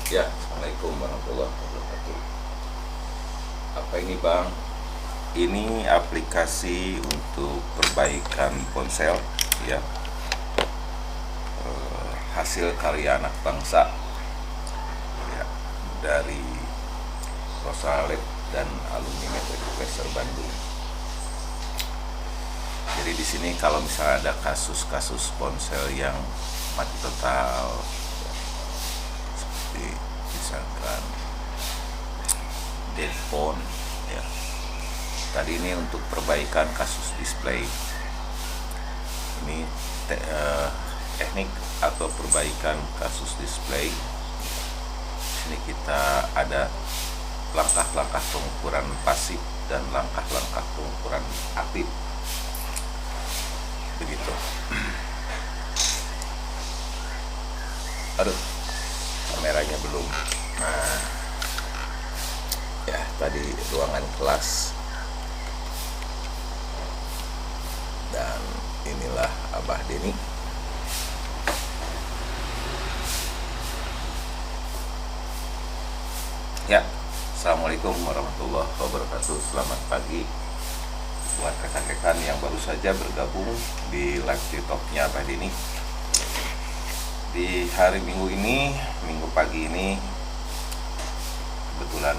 Ya, Assalamualaikum warahmatullahi wabarakatuh. Apa ini Bang? Ini aplikasi untuk perbaikan ponsel, ya. Hasil karya anak bangsa, ya, dari Rosaleb dan alumni Metrikweser Bandung. Jadi di sini kalau misalnya ada kasus-kasus ponsel yang mati total, ya, seperti misalkan dead phone, ya. Tadi ini untuk perbaikan kasus display. Ini teknik atau perbaikan kasus display. Ini kita ada langkah-langkah pengukuran pasif dan langkah-langkah pengukuran aktif. Begitu. Aduh, kameranya belum. Nah, ya tadi ruangan kelas. Dan inilah Abah Deni. Ya, Assalamualaikum warahmatullahi wabarakatuh. Selamat pagi buat rekan-rekan yang baru saja bergabung di live TikToknya Abah Deni. Di hari Minggu ini, Minggu pagi ini, kebetulan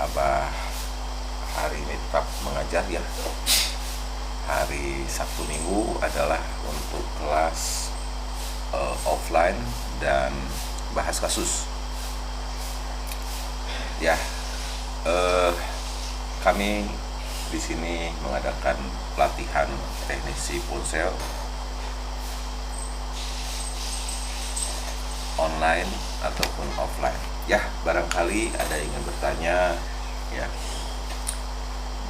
Abah hari ini tetap mengajar, ya. Hari Sabtu Minggu adalah untuk kelas offline dan bahas kasus. Ya, kami di sini mengadakan pelatihan teknisi ponsel online ataupun offline. Ya, barangkali ada yang ingin bertanya, ya.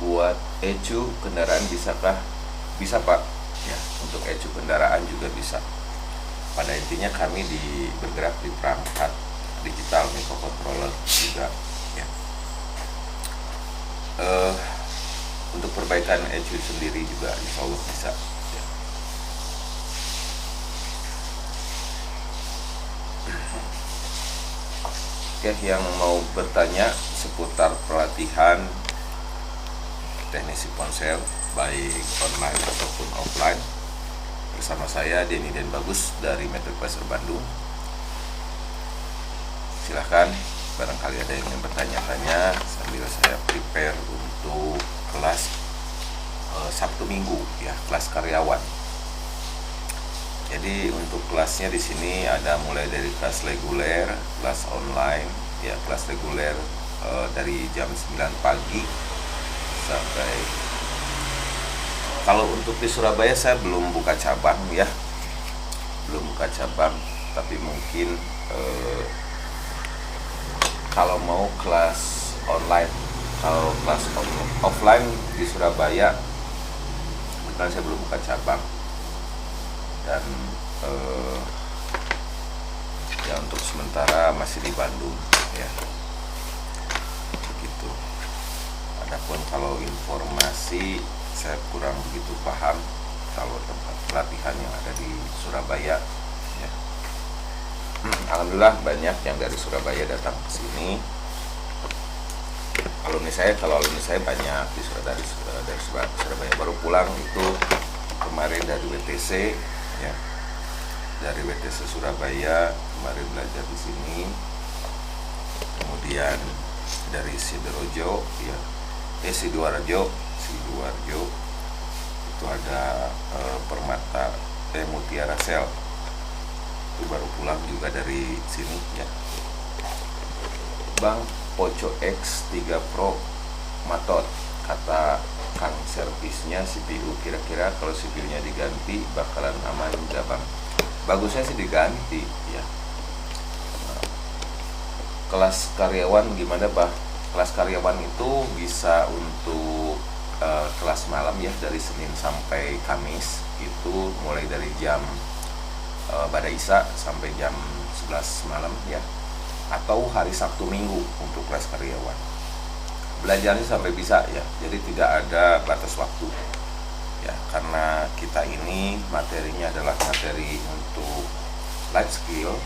Buat ECU kendaraan bisakah? Bisa Pak, ya. Untuk ECU kendaraan juga bisa. Pada intinya kami bergerak di perangkat digital, microcontroller juga, ya. Untuk perbaikan ECU sendiri juga insya Allah bisa, ya. Oke, yang mau bertanya seputar pelatihan teknisi ponsel baik online ataupun offline, bersama saya Denny dan Bagus dari Metrikweser Bandung. Silahkan, barangkali ada yang ingin bertanya-tanya sambil saya prepare untuk kelas Sabtu Minggu, ya, kelas karyawan. Jadi untuk kelasnya di sini ada mulai dari kelas reguler, kelas online, ya. Kelas reguler dari jam 9 pagi sampai, kalau untuk di Surabaya saya belum buka cabang, ya. Belum buka cabang, tapi mungkin kalau mau kelas online, kalau kelas offline di Surabaya, karena saya belum buka cabang. Dan ya untuk sementara masih di Bandung, ya. Begitu. Adapun kalau informasi saya kurang begitu paham kalau tempat pelatihan yang ada di Surabaya, ya. Alhamdulillah banyak yang dari Surabaya datang ke sini. Kalau alumni saya banyak dari Surabaya, baru pulang itu kemarin dari WTC, ya. Dari WTC Surabaya kemarin belajar di sini. Kemudian dari Sidoarjo, ya. Sidoarjo itu ada Permata Mutiara Sel, itu baru pulang juga dari sini, ya. Bang, Poco X3 Pro matot, kata Kang servisnya CPU, kira-kira kalau CPU-nya diganti bakalan aman nggak Bang? Bagusnya sih diganti, ya. Kelas karyawan gimana Bang? Kelas karyawan itu bisa untuk kelas malam, ya, dari Senin sampai Kamis, itu mulai dari jam Bada Isya sampai jam 11 malam, ya. Atau hari Sabtu Minggu untuk kelas karyawan. Belajarnya sampai bisa, ya. Jadi tidak ada batas waktu, ya, karena kita ini materinya adalah materi untuk life skill,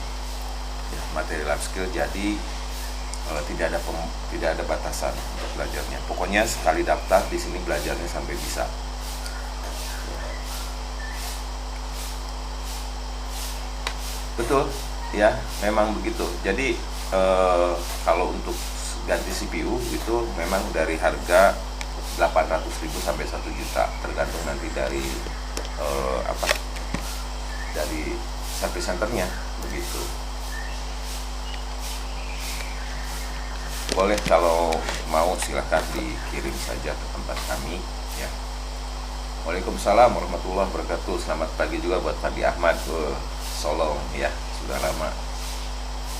ya, materi life skill. Jadi tidak ada batasan untuk belajarnya. Pokoknya sekali daftar di sini belajarnya sampai bisa. Betul, ya, memang begitu. Jadi kalau untuk ganti CPU itu memang dari harga 800.000 sampai 1 juta, tergantung nanti dari dari service centernya begitu. Boleh kalau mau silahkan dikirim saja ke tempat kami ya. Waalaikumsalam warahmatullahi wabarakatuh. Selamat pagi juga buat Fandi Ahmad ke Solo ya, sudah lama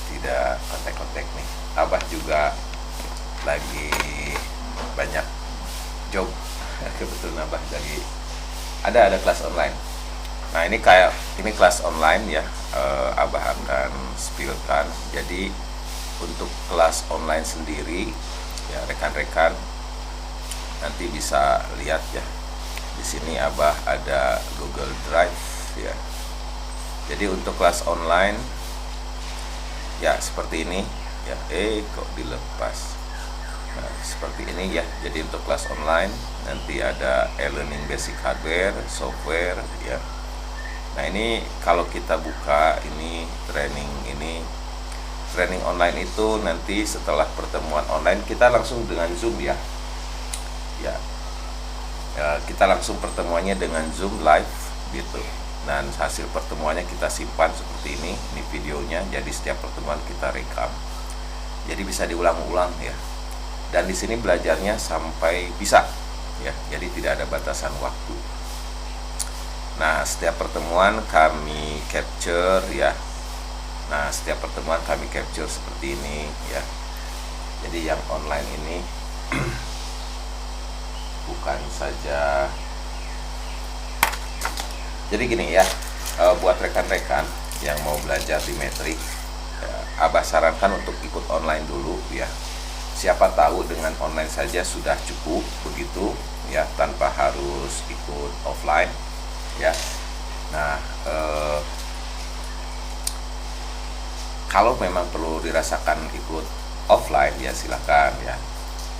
tidak kontak-kontak nih. Abah juga lagi banyak job kebetulan Abah lagi ada kelas online. Nah ini kelas online ya, Abah akan spillkan. Jadi untuk kelas online sendiri ya, rekan-rekan nanti bisa lihat ya, di sini Abah ada Google Drive ya. Jadi untuk kelas online ya seperti ini ya, kok dilepas. Nah, seperti ini ya. Jadi untuk kelas online nanti ada e-learning basic hardware, software ya. Nah, ini kalau kita buka ini training online itu nanti setelah pertemuan online kita langsung dengan Zoom ya. Ya, kita langsung pertemuannya dengan Zoom live gitu. Dan hasil pertemuannya kita simpan seperti ini videonya. Jadi setiap pertemuan kita rekam. Jadi bisa diulang-ulang ya. Dan di sini belajarnya sampai bisa ya. Jadi tidak ada batasan waktu. Nah, setiap pertemuan kami capture ya. Nah, setiap pertemuan kami capture seperti ini ya. Jadi yang online ini bukan saja. Jadi gini ya, buat rekan-rekan yang mau belajar di Matrix, Abah sarankan untuk ikut online dulu ya. Siapa tahu dengan online saja sudah cukup begitu ya, tanpa harus ikut offline ya. Nah, kalau memang perlu dirasakan ikut offline ya silakan ya.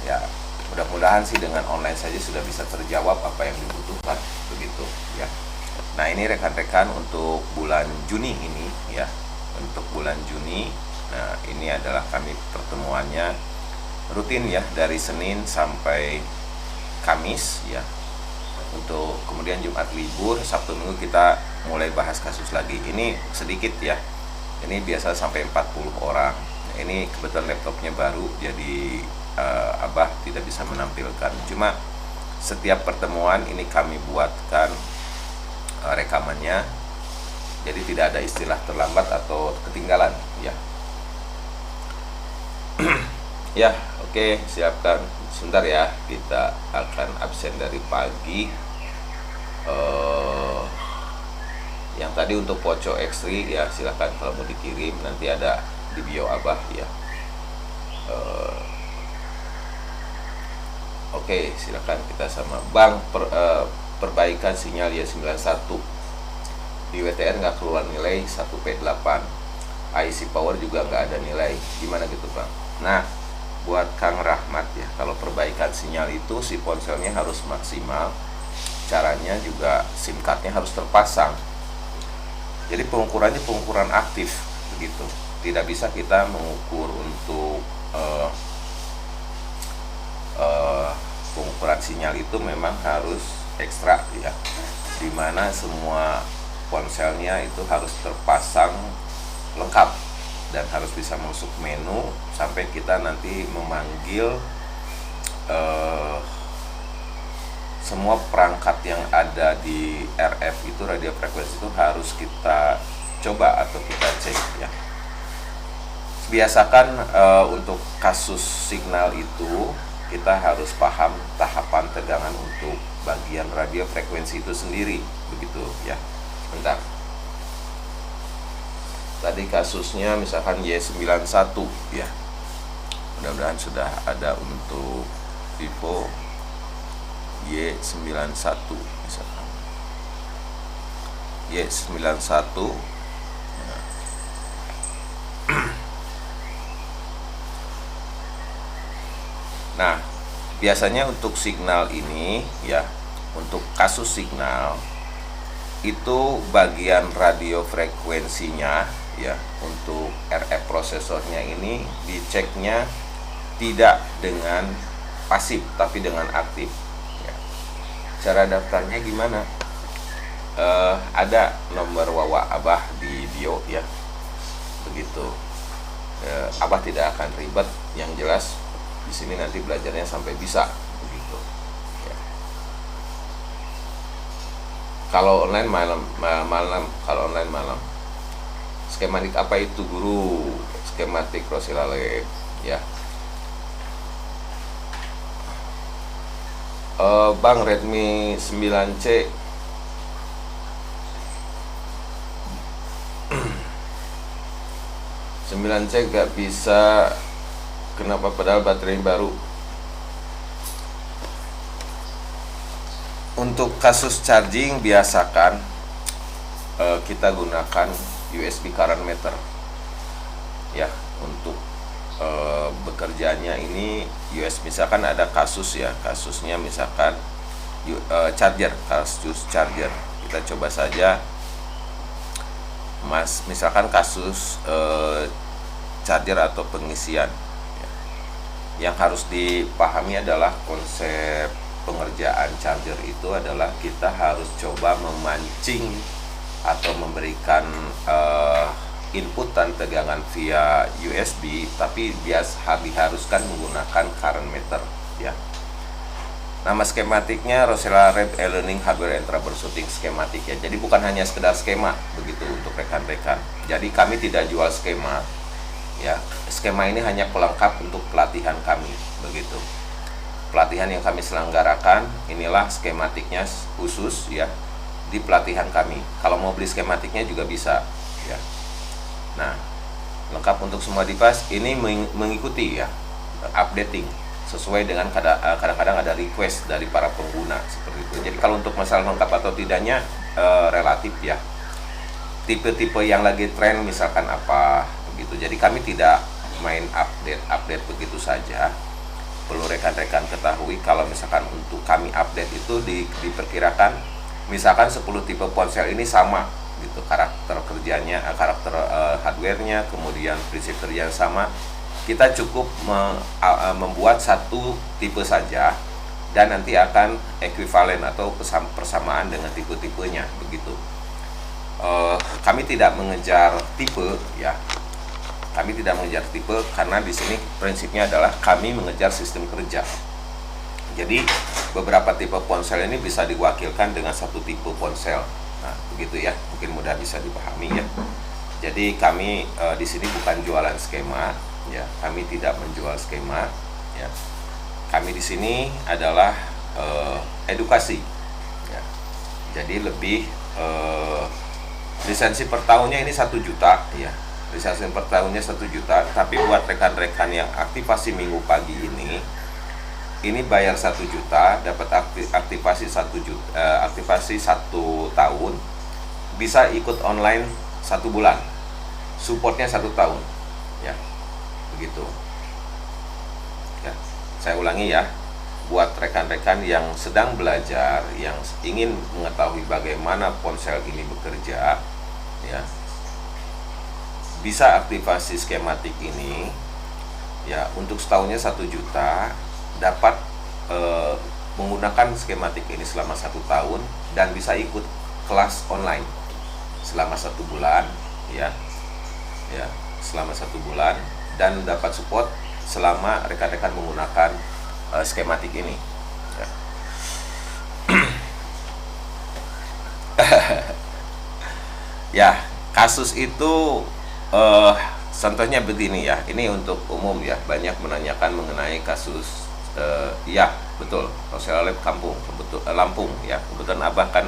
Ya, mudah-mudahan sih dengan online saja sudah bisa terjawab apa yang dibutuhkan begitu ya. Nah, ini rekan-rekan untuk bulan Juni ini ya. Untuk bulan Juni, nah ini adalah kami pertemuannya rutin ya, dari Senin sampai Kamis ya. Untuk kemudian Jumat libur, Sabtu Minggu kita mulai bahas kasus lagi. Ini sedikit ya. Ini biasa sampai 40 orang. Ini kebetulan laptopnya baru, jadi Abah tidak bisa menampilkan. Cuma setiap pertemuan ini kami buatkan rekamannya, jadi tidak ada istilah terlambat atau ketinggalan ya. Ya, oke, siapkan sebentar ya, kita akan absen dari pagi. Yang tadi untuk Poco X3 ya silahkan kalau mau dikirim, nanti ada di bio Abah ya. Oke, silakan kita sama Bang perbaikan sinyal ya 91 di WTN nggak keluar nilai 1P8, IC power juga nggak ada nilai, gimana gitu Bang? Nah, buat Kang Rahmat ya, kalau perbaikan sinyal itu si ponselnya harus maksimal, caranya juga SIM cardnya harus terpasang. Jadi pengukurannya pengukuran aktif begitu, tidak bisa kita mengukur untuk pengukuran sinyal itu memang harus ekstra ya, dimana semua ponselnya itu harus terpasang lengkap dan harus bisa masuk menu sampai kita nanti memanggil semua perangkat yang ada di RF itu, radio frekuensi itu harus kita coba atau kita cek ya. Biasakan untuk kasus signal itu kita harus paham tahapan tegangan untuk bagian radio frekuensi itu sendiri begitu ya. Bentar. Tadi kasusnya misalkan Y91 ya. Mudah-mudahan sudah ada untuk Vivo Y91 misalkan. Y91 ya. Nah, biasanya untuk signal ini ya, untuk kasus signal itu bagian radio frekuensinya ya, untuk RF prosesornya ini diceknya tidak dengan pasif tapi dengan aktif ya. Cara daftarnya gimana? Ada nomor wawa Abah di bio ya, begitu. Abah tidak akan ribet, yang jelas di sini nanti belajarnya sampai bisa begitu ya. Kalau online malam, kalau online malam. Skematik apa itu guru? Skematik Rosilale ya. Bang, Redmi 9C 9C gak bisa, kenapa padahal baterai baru? Untuk kasus charging biasakan kita gunakan USB current meter ya. Untuk bekerjanya ini USB, misalkan ada kasus ya, kasusnya misalkan charger, kasus charger, kita coba saja Mas, misalkan kasus charger atau pengisian ya. Yang harus dipahami adalah konsep pengerjaan charger itu adalah kita harus coba memancing atau memberikan inputan tegangan via USB, tapi diharuskan menggunakan current meter ya. Nama skematiknya Rosella Rep E-Learning Hardware and Troubleshooting Skematik ya. Jadi bukan hanya sekedar skema begitu untuk rekan-rekan. Jadi kami tidak jual skema ya. Skema ini hanya pelengkap untuk pelatihan kami begitu. Pelatihan yang kami selenggarakan inilah skematiknya khusus ya di pelatihan kami. Kalau mau beli skematiknya juga bisa ya. Nah, lengkap untuk semua device ini mengikuti ya updating sesuai dengan kadang-kadang ada request dari para pengguna seperti itu. Jadi kalau untuk masalah lengkap atau tidaknya relatif ya. Tipe-tipe yang lagi tren misalkan apa begitu. Jadi kami tidak main update begitu saja. Perlu rekan-rekan ketahui kalau misalkan untuk kami update itu diperkirakan misalkan 10 tipe ponsel ini sama gitu, karakter kerjanya, karakter hardware-nya, kemudian prinsip kerja sama. Kita cukup membuat satu tipe saja dan nanti akan ekuivalen atau persamaan dengan tipe-tipenya begitu. Kami tidak mengejar tipe ya. Kami tidak mengejar tipe karena di sini prinsipnya adalah kami mengejar sistem kerja. Jadi beberapa tipe ponsel ini bisa diwakilkan dengan satu tipe ponsel. Nah, begitu ya. Mungkin mudah bisa dipahami ya. Jadi kami di sini bukan jualan skema ya. Kami tidak menjual skema ya. Kami di sini adalah edukasi ya. Jadi lebih lisensi per tahunnya ini 1 juta ya. Lisensi per tahunnya 1 juta, tapi buat rekan-rekan yang aktivasi minggu pagi ini bayar 1 juta, dapat aktivasi 1 juta, aktivasi 1 tahun, bisa ikut online 1 bulan, supportnya 1 tahun, ya, begitu. Ya, saya ulangi ya, buat rekan-rekan yang sedang belajar, yang ingin mengetahui bagaimana ponsel ini bekerja, ya, bisa aktivasi skematik ini, ya, untuk setahunnya 1 juta. Dapat menggunakan skematik ini selama 1 tahun dan bisa ikut kelas online selama 1 bulan ya selama 1 bulan dan dapat support selama rekan-rekan menggunakan skematik ini ya. Ya, kasus itu contohnya begini ya, ini untuk umum ya, banyak menanyakan mengenai kasus ya betul, Rosella Lab Kampung, Lampung ya. Kebetulan Abah kan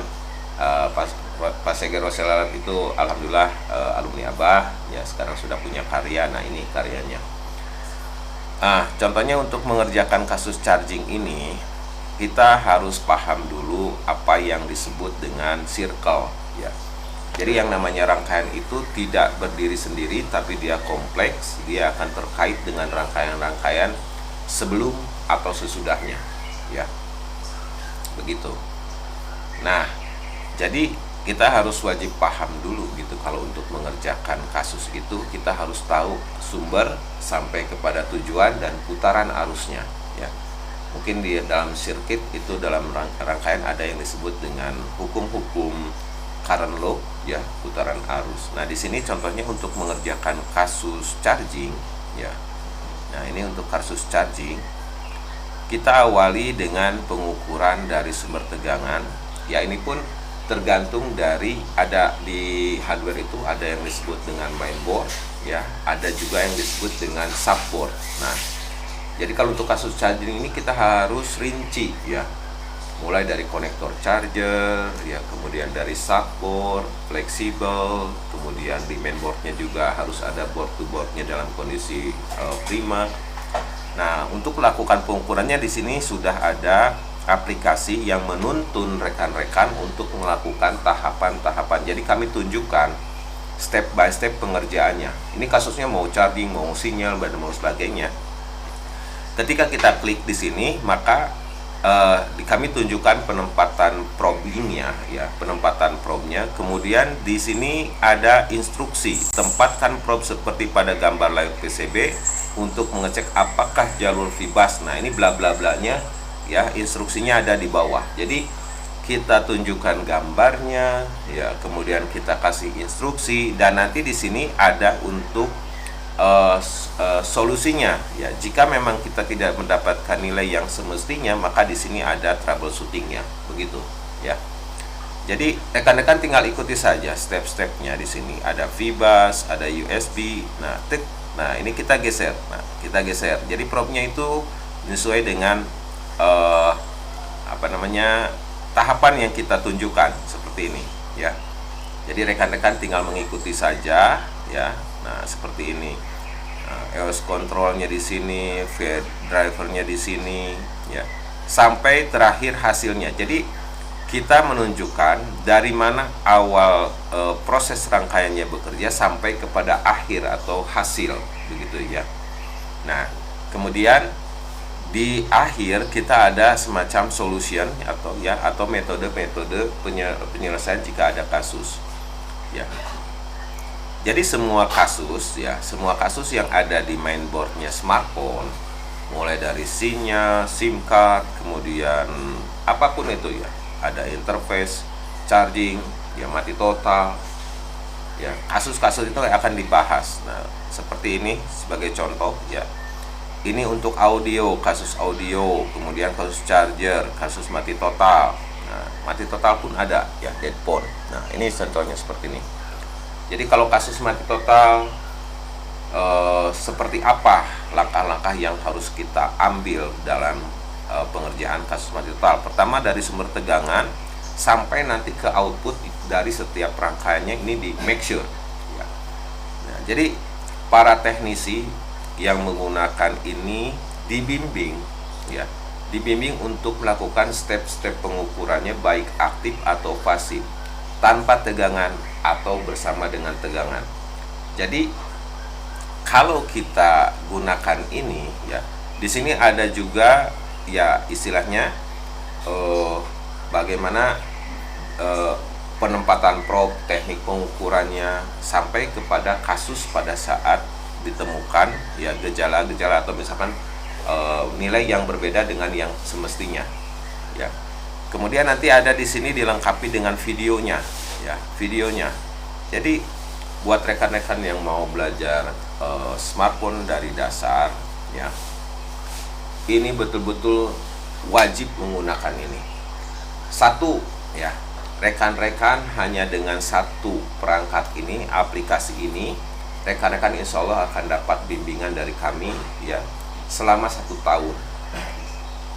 Pak Seger Rosella Lab itu alhamdulillah alumni Abah ya, sekarang sudah punya karya. Nah, ini karyanya. Contohnya untuk mengerjakan kasus charging ini, kita harus paham dulu apa yang disebut dengan circle ya. Jadi yang namanya rangkaian itu tidak berdiri sendiri, tapi dia kompleks, dia akan terkait dengan rangkaian-rangkaian sebelum atau sesudahnya, ya, begitu. Nah, jadi kita harus wajib paham dulu gitu, kalau untuk mengerjakan kasus itu kita harus tahu sumber sampai kepada tujuan dan putaran arusnya, ya. Mungkin di dalam sirkuit itu dalam rangkaian ada yang disebut dengan hukum-hukum current law, ya, putaran arus. Nah, di sini contohnya untuk mengerjakan kasus charging, ya. Nah, ini untuk kasus charging kita awali dengan pengukuran dari sumber tegangan. Ya, ini pun tergantung dari, ada di hardware itu ada yang disebut dengan mainboard, ya, ada juga yang disebut dengan subboard. Nah, jadi kalau untuk kasus charging ini kita harus rinci, ya, mulai dari konektor charger, ya, kemudian dari subboard fleksibel, kemudian di mainboardnya juga harus ada board to boardnya dalam kondisi prima. Nah, untuk melakukan pengukurannya di sini sudah ada aplikasi yang menuntun rekan-rekan untuk melakukan tahapan-tahapan. Jadi kami tunjukkan step by step pengerjaannya. Ini kasusnya mau charging, mau sinyal, dan mau sebagainya. Ketika kita klik di sini, maka kami tunjukkan penempatan probingnya, ya, penempatan probnya. Kemudian di sini ada instruksi, tempatkan probe seperti pada gambar layout PCB untuk mengecek apakah jalur fibas. Nah, ini bla bla blanya, ya, instruksinya ada di bawah. Jadi kita tunjukkan gambarnya, ya, kemudian kita kasih instruksi, dan nanti di sini ada untuk solusinya, ya. Jika memang kita tidak mendapatkan nilai yang semestinya, maka di sini ada troubleshootingnya, begitu, ya. Jadi rekan-rekan tinggal ikuti saja step-stepnya. Di sini ada fibas, ada USB. Nah, nah, ini kita geser. Nah, kita geser. Jadi probe-nya itu sesuai dengan tahapan yang kita tunjukkan seperti ini, ya. Jadi rekan-rekan tinggal mengikuti saja, ya. Nah, seperti ini. Nah, EOS controlnya di sini, VIA drivernya di sini, ya, sampai terakhir hasilnya. Jadi kita menunjukkan dari mana awal proses rangkaiannya bekerja sampai kepada akhir atau hasil, begitu, ya. Nah, kemudian di akhir kita ada semacam solution atau metode-metode penyelesaian jika ada kasus, ya. Jadi semua kasus yang ada di mainboardnya smartphone, mulai dari SIM-nya, SIM card, kemudian apapun itu, ya, ada interface, charging, ya, mati total, ya, kasus-kasus itu akan dibahas. Nah, seperti ini sebagai contoh, ya. Ini untuk audio, kasus audio, kemudian kasus charger, kasus mati total. Nah, mati total pun ada, ya, dead phone. Nah, ini contohnya seperti ini. Jadi kalau kasus mati total, seperti apa langkah-langkah yang harus kita ambil dalam pengerjaan kasus mati total? Pertama, dari sumber tegangan sampai nanti ke output dari setiap rangkaiannya ini di make sure, ya. Nah, jadi para teknisi yang menggunakan ini dibimbing, ya, dibimbing untuk melakukan step-step pengukurannya baik aktif atau pasif, tanpa tegangan atau bersama dengan tegangan. Jadi kalau kita gunakan ini, ya, di sini ada juga, ya, istilahnya bagaimana penempatan probe, teknik pengukurannya, sampai kepada kasus pada saat ditemukan, ya, gejala-gejala atau misalkan nilai yang berbeda dengan yang semestinya, ya. Kemudian nanti ada di sini dilengkapi dengan videonya, ya, videonya. Jadi buat rekan-rekan yang mau belajar smartphone dari dasar, ya, ini betul-betul wajib menggunakan ini. Satu, ya, rekan-rekan hanya dengan satu perangkat ini, aplikasi ini, rekan-rekan insya Allah akan dapat bimbingan dari kami, ya, selama 1 tahun.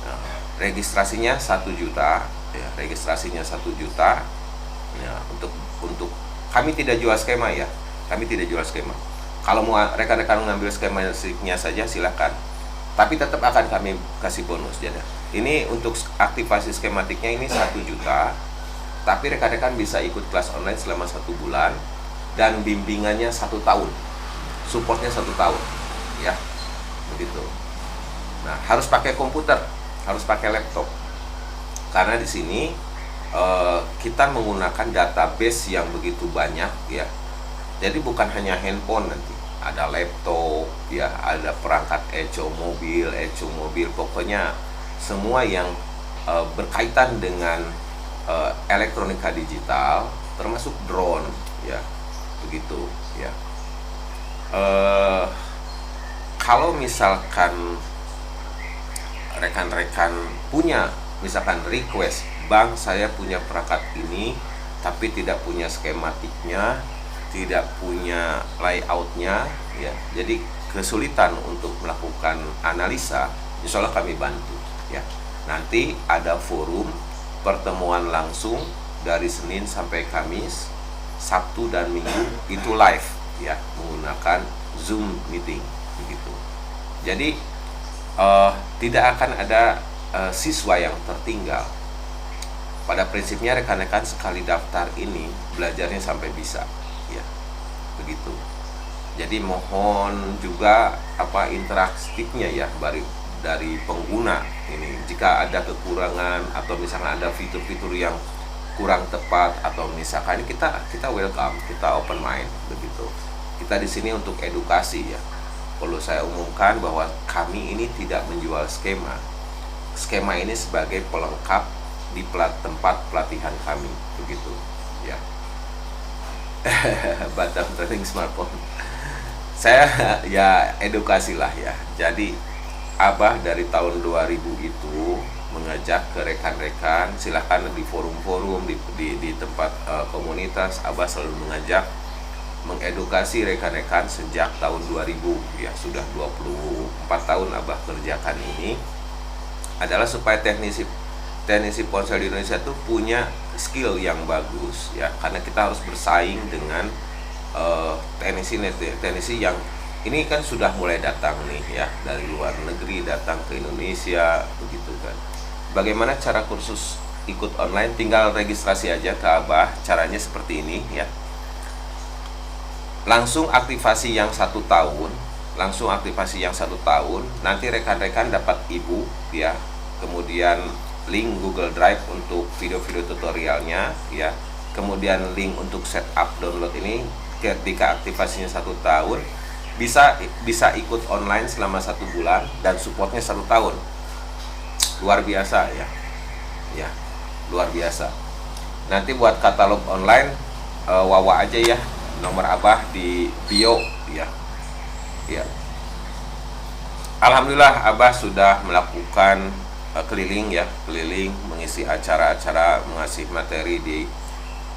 Nah, registrasinya 1 juta, ya, registrasinya 1 juta, ya. Untuk kami tidak jual skema, ya, kami tidak jual skema. Kalau mau rekan-rekan mengambil skemanya saja silakan, tapi tetap akan kami kasih bonus, ya. Ini untuk aktivasi skematiknya ini 1 juta, tapi rekan-rekan bisa ikut kelas online selama 1 bulan dan bimbingannya 1 tahun, supportnya 1 tahun, ya, begitu. Nah, harus pakai komputer, harus pakai laptop. Karena di sini kita menggunakan database yang begitu banyak ya. Jadi bukan hanya handphone nanti, ada laptop ya, ada perangkat eco mobil, pokoknya semua yang berkaitan dengan elektronika digital, termasuk drone ya, begitu ya. Kalau misalkan rekan-rekan punya misalkan request, bang saya punya perangkat ini tapi tidak punya skematiknya, tidak punya layoutnya ya, jadi kesulitan untuk melakukan analisa, insya Allah kami bantu ya. Nanti ada forum pertemuan langsung dari Senin sampai Kamis, Sabtu dan Minggu itu live ya, menggunakan Zoom meeting begitu. Jadi tidak akan ada siswa yang tertinggal. Pada prinsipnya rekan-rekan sekali daftar ini belajarnya sampai bisa ya, begitu. Jadi mohon juga interaktifnya ya dari pengguna ini. Jika ada kekurangan atau misalnya ada fitur-fitur yang kurang tepat atau misalkan kita welcome, kita open mind begitu. Kita di sini untuk edukasi ya. Perlu saya umumkan bahwa kami ini tidak menjual skema. Skema ini sebagai pelengkap di tempat pelatihan kami begitu ya. Batam Training Smartphone. Saya ya edukasi lah ya. Jadi Abah dari tahun 2000 itu mengajak ke rekan-rekan, silahkan di forum-forum di tempat komunitas, Abah selalu mengajak mengedukasi rekan-rekan sejak tahun 2000 ya, sudah 24 tahun Abah kerjakan ini adalah supaya teknisi ponsel di Indonesia itu punya skill yang bagus ya, karena kita harus bersaing dengan teknisi yang ini kan sudah mulai datang nih ya, dari luar negeri datang ke Indonesia begitu kan. Bagaimana cara kursus ikut online? Tinggal registrasi aja ke Abah, caranya seperti ini ya. Langsung aktivasi yang 1 tahun, nanti rekan-rekan dapat ebook ya, kemudian link Google Drive untuk video-video tutorialnya ya, kemudian link untuk setup download ini. Ketika aktivasinya 1 tahun bisa ikut online selama 1 bulan dan supportnya 1 tahun. Luar biasa ya, luar biasa. Nanti buat katalog online Wawa aja ya, nomor Abah di bio ya. Alhamdulillah Abah sudah melakukan keliling mengisi acara-acara, mengasih materi di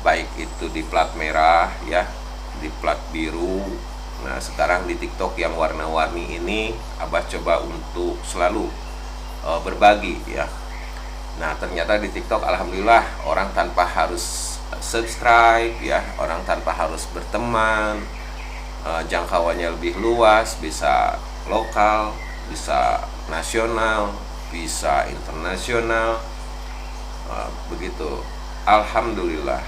baik itu di plat merah ya, di plat biru. Nah sekarang di TikTok yang warna-warni ini Abah coba untuk selalu berbagi ya. Nah ternyata di TikTok alhamdulillah orang tanpa harus subscribe ya, orang tanpa harus berteman, jangkauannya lebih luas, bisa lokal, bisa nasional, bisa internasional begitu. Alhamdulillah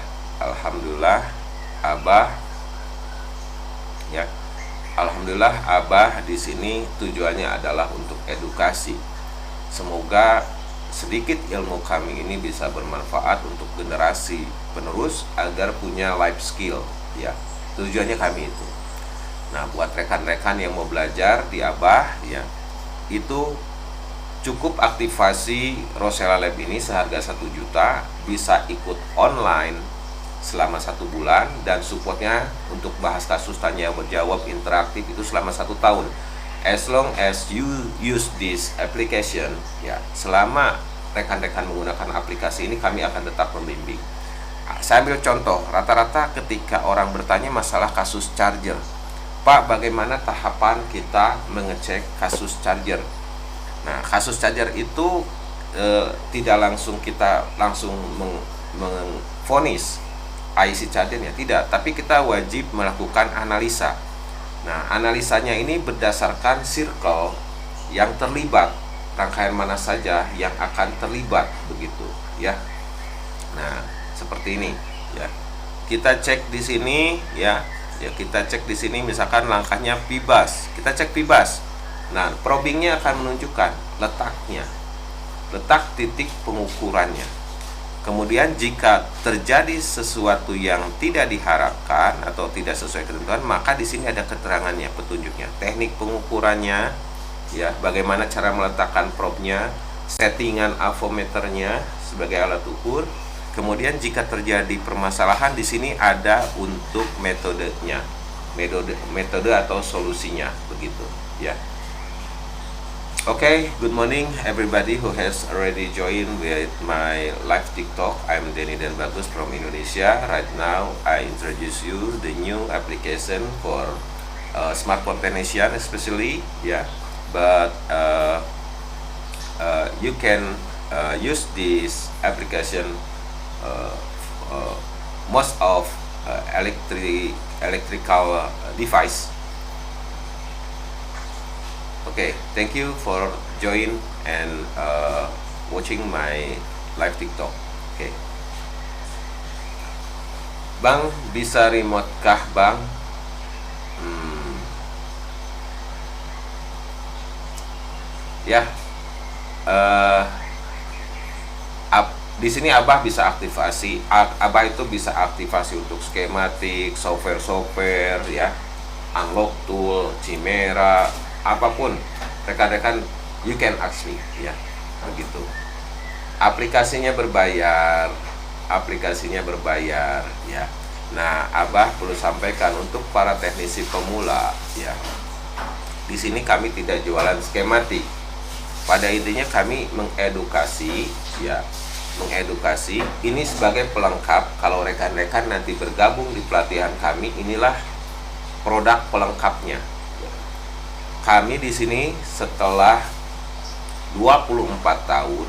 Abah ya, alhamdulillah Abah di sini tujuannya adalah untuk edukasi. Semoga sedikit ilmu kami ini bisa bermanfaat untuk generasi penerus agar punya life skill ya, tujuannya kami itu. Nah buat rekan-rekan yang mau belajar di Abah ya, itu cukup aktivasi Rosella Lab ini seharga 1 juta, bisa ikut online selama 1 bulan, dan supportnya untuk bahas kasus tanya berjawab interaktif itu selama 1 tahun. As long as you use this application ya, selama rekan-rekan menggunakan aplikasi ini kami akan tetap membimbing. Saya ambil contoh, rata-rata ketika orang bertanya masalah kasus charger, Pak bagaimana tahapan kita mengecek kasus charger? Nah kasus charger itu tidak langsung kita mengvonis IC chargernya, tidak, tapi kita wajib melakukan analisa. Nah analisanya ini berdasarkan circle yang terlibat, rangkaian mana saja yang akan terlibat begitu ya. Nah seperti ini ya, kita cek di sini ya, kita cek di sini misalkan langkahnya PIBAS, kita cek PIBAS. Nah probingnya akan menunjukkan letak titik pengukurannya. Kemudian jika terjadi sesuatu yang tidak diharapkan atau tidak sesuai ketentuan, maka di sini ada keterangannya, petunjuknya, teknik pengukurannya, ya, bagaimana cara meletakkan probe-nya, settingan avometernya sebagai alat ukur. Kemudian jika terjadi permasalahan, di sini ada untuk metodenya, metode atau solusinya, begitu, ya. Okay, good morning everybody who has already joined with my live TikTok. I'm Denny Dan Bagus from Indonesia. Right now, I introduce you the new application for smartphone technician especially, yeah. But you can use this application most of electrical device. Okay, thank you for join and watching my live TikTok. Okay, Bang, bisa remote kah, Bang? Ya, di sini Abah bisa aktivasi. Abah itu bisa aktivasi untuk skematik, software, ya, unlock tool, Chimera, apapun. Rekan-rekan, you can ask me, ya, begitu. Aplikasinya berbayar, ya. Nah, Abah perlu sampaikan untuk para teknisi pemula, ya. Di sini kami tidak jualan skematik. Pada intinya kami mengedukasi, ya, ini sebagai pelengkap. Kalau rekan-rekan nanti bergabung di pelatihan kami, inilah produk pelengkapnya. Kami di sini setelah 24 tahun,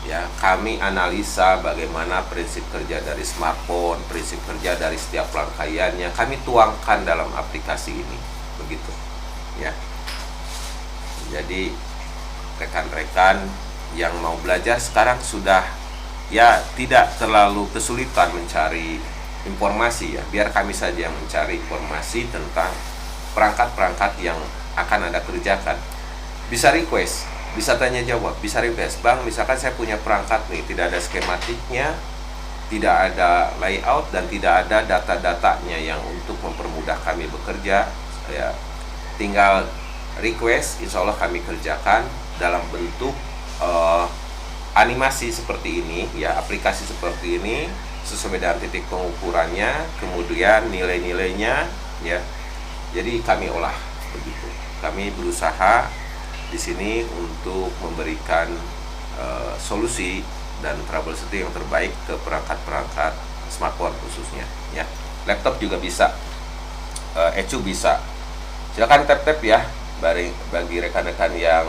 ya, kami analisa bagaimana prinsip kerja dari smartphone, prinsip kerja dari setiap rangkaiannya, kami tuangkan dalam aplikasi ini, begitu, ya. Jadi rekan-rekan yang mau belajar sekarang sudah, ya, tidak terlalu kesulitan mencari informasi, ya. Biar kami saja yang mencari informasi tentang perangkat-perangkat yang akan Anda kerjakan. Bisa request, bisa tanya jawab, bisa request, Bang, misalkan saya punya perangkat nih, tidak ada skematiknya, tidak ada layout, dan tidak ada data-datanya yang untuk mempermudah kami bekerja, ya, tinggal request, insya Allah kami kerjakan dalam bentuk animasi seperti ini, ya, aplikasi seperti ini, sesuai dengan titik pengukurannya, kemudian nilai-nilainya, ya. Jadi kami olah, begitu. Kami berusaha di sini untuk memberikan solusi dan troubleshooting yang terbaik ke perangkat-perangkat smartphone khususnya, ya. Laptop juga bisa, ECU bisa. Silakan tap-tap, ya, bagi rekan-rekan yang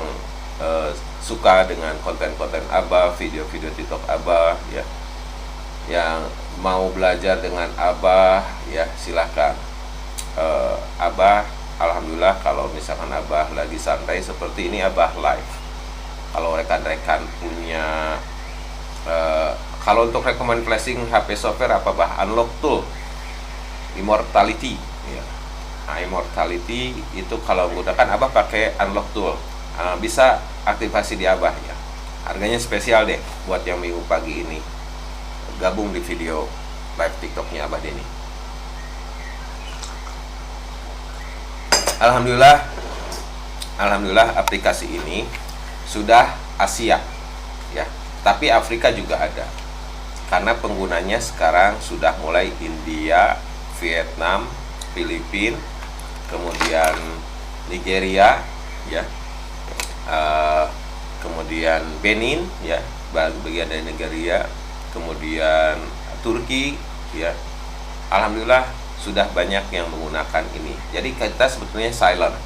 suka dengan konten-konten Abah, video-video TikTok Abah, ya, yang mau belajar dengan Abah, ya, silahkan. Abah, alhamdulillah, kalau misalkan Abah lagi santai seperti ini, Abah live. Kalau rekan-rekan punya kalau untuk rekomend flashing HP software apa, Bah? Unlock tool, Immortality, ya. Nah, Immortality itu kalau menggunakan Abah pakai unlock tool, bisa aktivasi di Abah, ya. Harganya spesial deh buat yang minggu pagi ini gabung di video live TikToknya Abah Denny. Alhamdulillah aplikasi ini sudah Asia, ya, tapi Afrika juga ada, karena penggunanya sekarang sudah mulai India, Vietnam, Filipina, kemudian Nigeria, ya, kemudian Benin, ya, bagian dari Nigeria, kemudian Turki, ya. Alhamdulillah sudah banyak yang menggunakan ini. Jadi kita sebetulnya silent.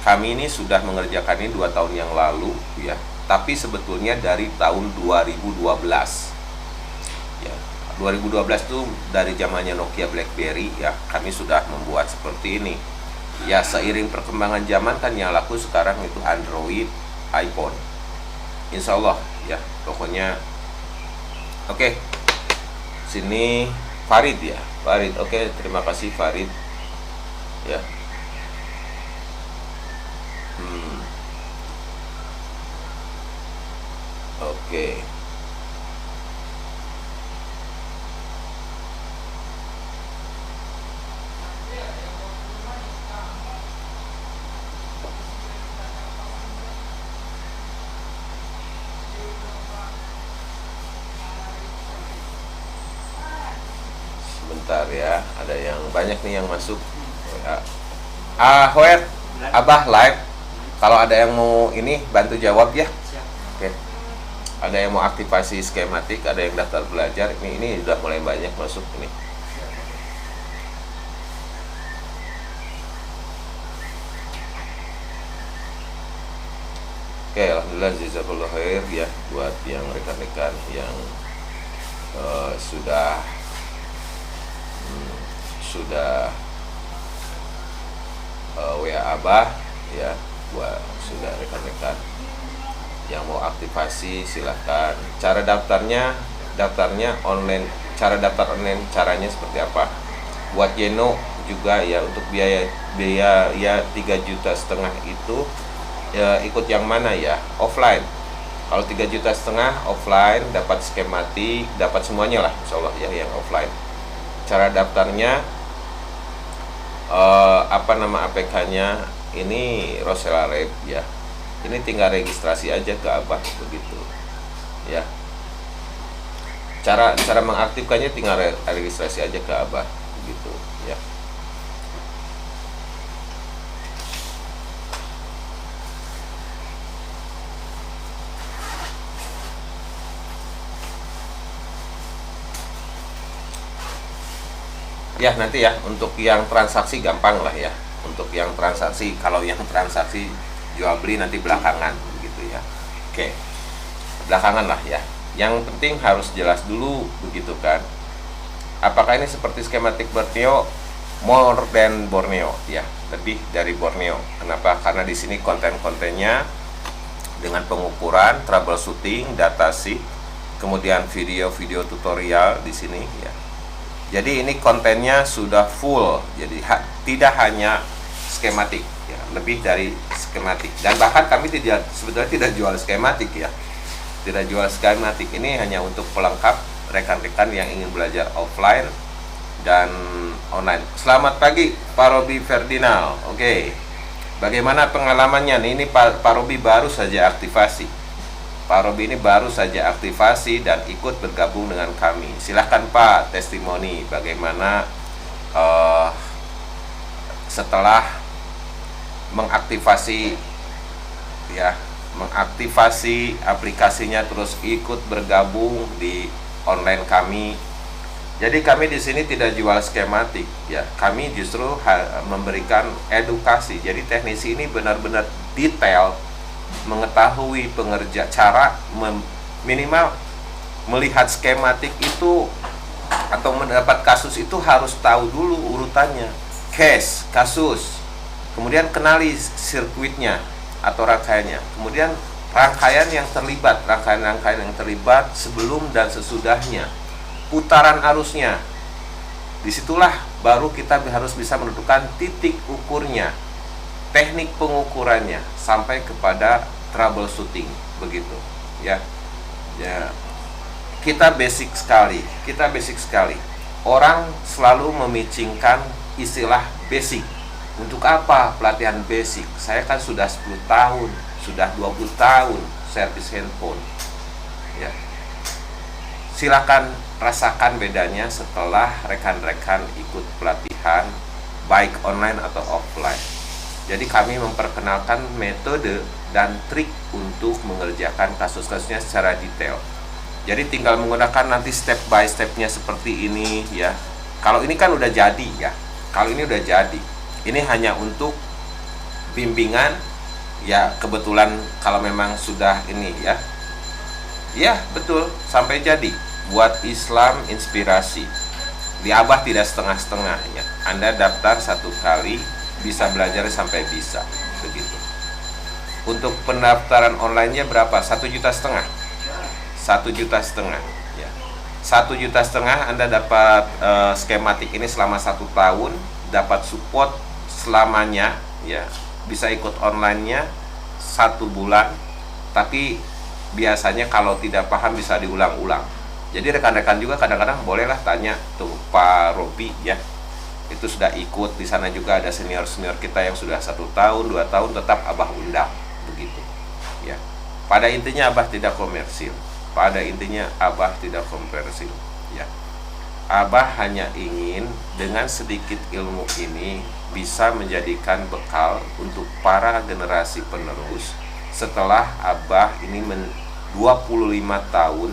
Kami ini sudah mengerjakan ini 2 tahun yang lalu, ya. Tapi sebetulnya dari tahun 2012. Ya, 2012 itu dari zamannya Nokia BlackBerry, ya, kami sudah membuat seperti ini. Ya, seiring perkembangan zaman kan yang laku sekarang itu Android, iPhone. Insya Allah, ya, pokoknya. Oke. Sini Farid, ya, Farid. Oke, terima kasih Farid, ya. Oke. Sebentar ya, ada yang banyak nih yang masuk. Hoer, Abah live. Kalau ada yang mau ini bantu jawab ya. Oke. Ada yang mau aktivasi skematik, ada yang daftar belajar. Ini udah mulai banyak masuk ini. Oke, alhamdulillah jazakallah khair ya buat yang rekan-rekan yang sudah WA Abah ya, buat sudah rekan-rekan yang mau aktivasi silahkan. Cara daftarnya online. Cara daftar online caranya seperti apa? Buat Jeno juga ya, untuk biaya ya 3,5 juta itu ya, ikut yang mana ya? Offline. Kalau 3,5 juta offline dapat skematik, dapat semuanya lah insya Allah ya yang offline. Cara daftarnya apa nama APK-nya ini Rosella Lab ya. Ini tinggal registrasi aja ke Abah begitu ya. Cara mengaktifkannya tinggal registrasi aja ke Abah begitu ya. Ya nanti ya, untuk yang transaksi gampang lah ya. Untuk yang transaksi, kalau yang transaksi jual beli nanti belakangan begitu ya. Oke, belakangan lah ya. Yang penting harus jelas dulu begitu kan. Apakah ini seperti skematik Borneo? More than Borneo ya, lebih dari Borneo. Kenapa? Karena di sini konten-kontennya dengan pengukuran, troubleshooting, datasheet, kemudian video-video tutorial di sini ya. Jadi ini kontennya sudah full, jadi tidak hanya skematik ya, lebih dari skematik. Dan bahkan kami sebetulnya tidak jual skematik ya, tidak jual skematik. Ini hanya untuk pelengkap rekan-rekan yang ingin belajar offline dan online. Selamat pagi Pak Robi Ferdinand. Oke, bagaimana pengalamannya nih? Ini Pak Robi baru saja aktivasi. Pak Robi ini baru saja aktivasi dan ikut bergabung dengan kami. Silahkan Pak, testimoni bagaimana setelah mengaktifasi ya, mengaktifasi aplikasinya terus ikut bergabung di online kami. Jadi kami di sini tidak jual skematik ya. Kami justru memberikan edukasi. Jadi teknisi ini benar-benar detail mengetahui cara minimal melihat skematik itu atau mendapat kasus itu harus tahu dulu urutannya, case, kasus, kemudian kenali sirkuitnya atau rangkaiannya, kemudian rangkaian yang terlibat sebelum dan sesudahnya, putaran arusnya. Disitulah baru kita harus bisa menentukan titik ukurnya, teknik pengukurannya sampai kepada troubleshooting begitu ya. Kita basic sekali. Orang selalu memicingkan istilah basic. Untuk apa pelatihan basic? Saya kan sudah 10 tahun, sudah 20 tahun servis handphone ya. Silakan rasakan bedanya setelah rekan-rekan ikut pelatihan baik online atau offline. Jadi kami memperkenalkan metode dan trik untuk mengerjakan kasus-kasusnya secara detail. Jadi tinggal menggunakan nanti step by stepnya seperti ini ya. Kalau ini kan udah jadi ya. Kalau ini udah jadi. Ini hanya untuk bimbingan ya, kebetulan kalau memang sudah ini ya. Ya, betul, sampai jadi. Buat Islam inspirasi. Di Abah tidak setengah-setengah ya. Anda daftar 1 kali bisa belajar sampai bisa begitu. Untuk pendaftaran online-nya berapa? 1,5 juta. 1,5 juta ya. 1,5 juta Anda dapat skematik ini selama 1 tahun, dapat support selamanya ya. Bisa ikut online-nya 1 bulan, tapi biasanya kalau tidak paham bisa diulang-ulang. Jadi rekan-rekan juga kadang-kadang bolehlah tanya tuh Pak Robi ya, itu sudah ikut di sana juga ada senior-senior kita yang sudah 1 tahun 2 tahun, tetap Abah undang begitu ya. Pada intinya Abah tidak komersil, pada intinya Abah tidak komersil ya. Abah hanya ingin dengan sedikit ilmu ini bisa menjadikan bekal untuk para generasi penerus setelah Abah ini 25 tahun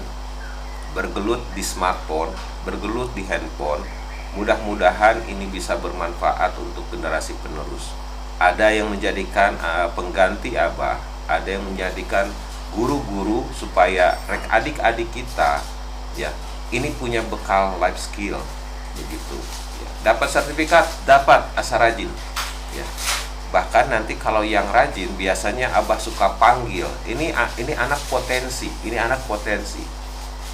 bergelut di smartphone, bergelut di handphone. Mudah-mudahan ini bisa bermanfaat untuk generasi penerus. Ada yang menjadikan pengganti Abah, ada yang menjadikan guru-guru supaya adik-adik kita ya ini punya bekal life skill begitu ya. Dapat sertifikat, dapat asal rajin ya. Bahkan nanti kalau yang rajin biasanya Abah suka panggil, ini anak potensi, ini anak potensi.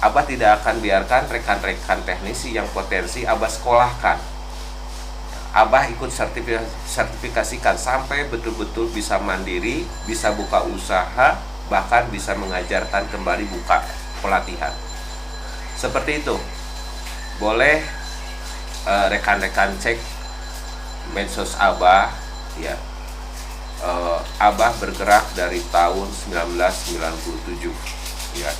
Abah tidak akan biarkan rekan-rekan teknisi yang potensi Abah sekolahkan. Abah ikut sertifikasikan sampai betul-betul bisa mandiri, bisa buka usaha, bahkan bisa mengajarkan kembali buka pelatihan. Seperti itu. Boleh rekan-rekan cek medsos Abah ya. Abah bergerak dari tahun 1997 ya.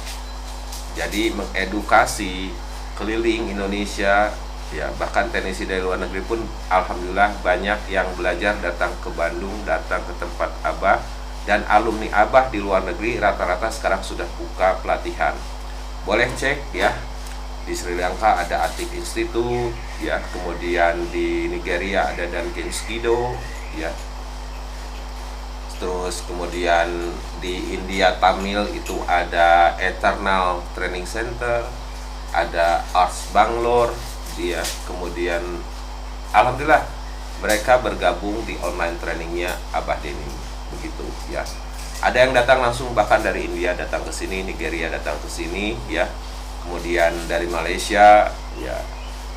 Jadi mengedukasi keliling Indonesia ya, bahkan teknisi dari luar negeri pun alhamdulillah banyak yang belajar datang ke Bandung, datang ke tempat Abah, dan alumni Abah di luar negeri rata-rata sekarang sudah buka pelatihan. Boleh cek ya. Di Sri Lanka ada Atik Institute ya, kemudian di Nigeria ada Duncan Skido ya. Terus kemudian di India Tamil itu ada Eternal Training Center, ada Arts Bangalore dia. Kemudian alhamdulillah mereka bergabung di online trainingnya Abah Denny begitu ya. Ada yang datang langsung bahkan dari India datang ke sini, Nigeria datang ke sini ya. Kemudian dari Malaysia ya.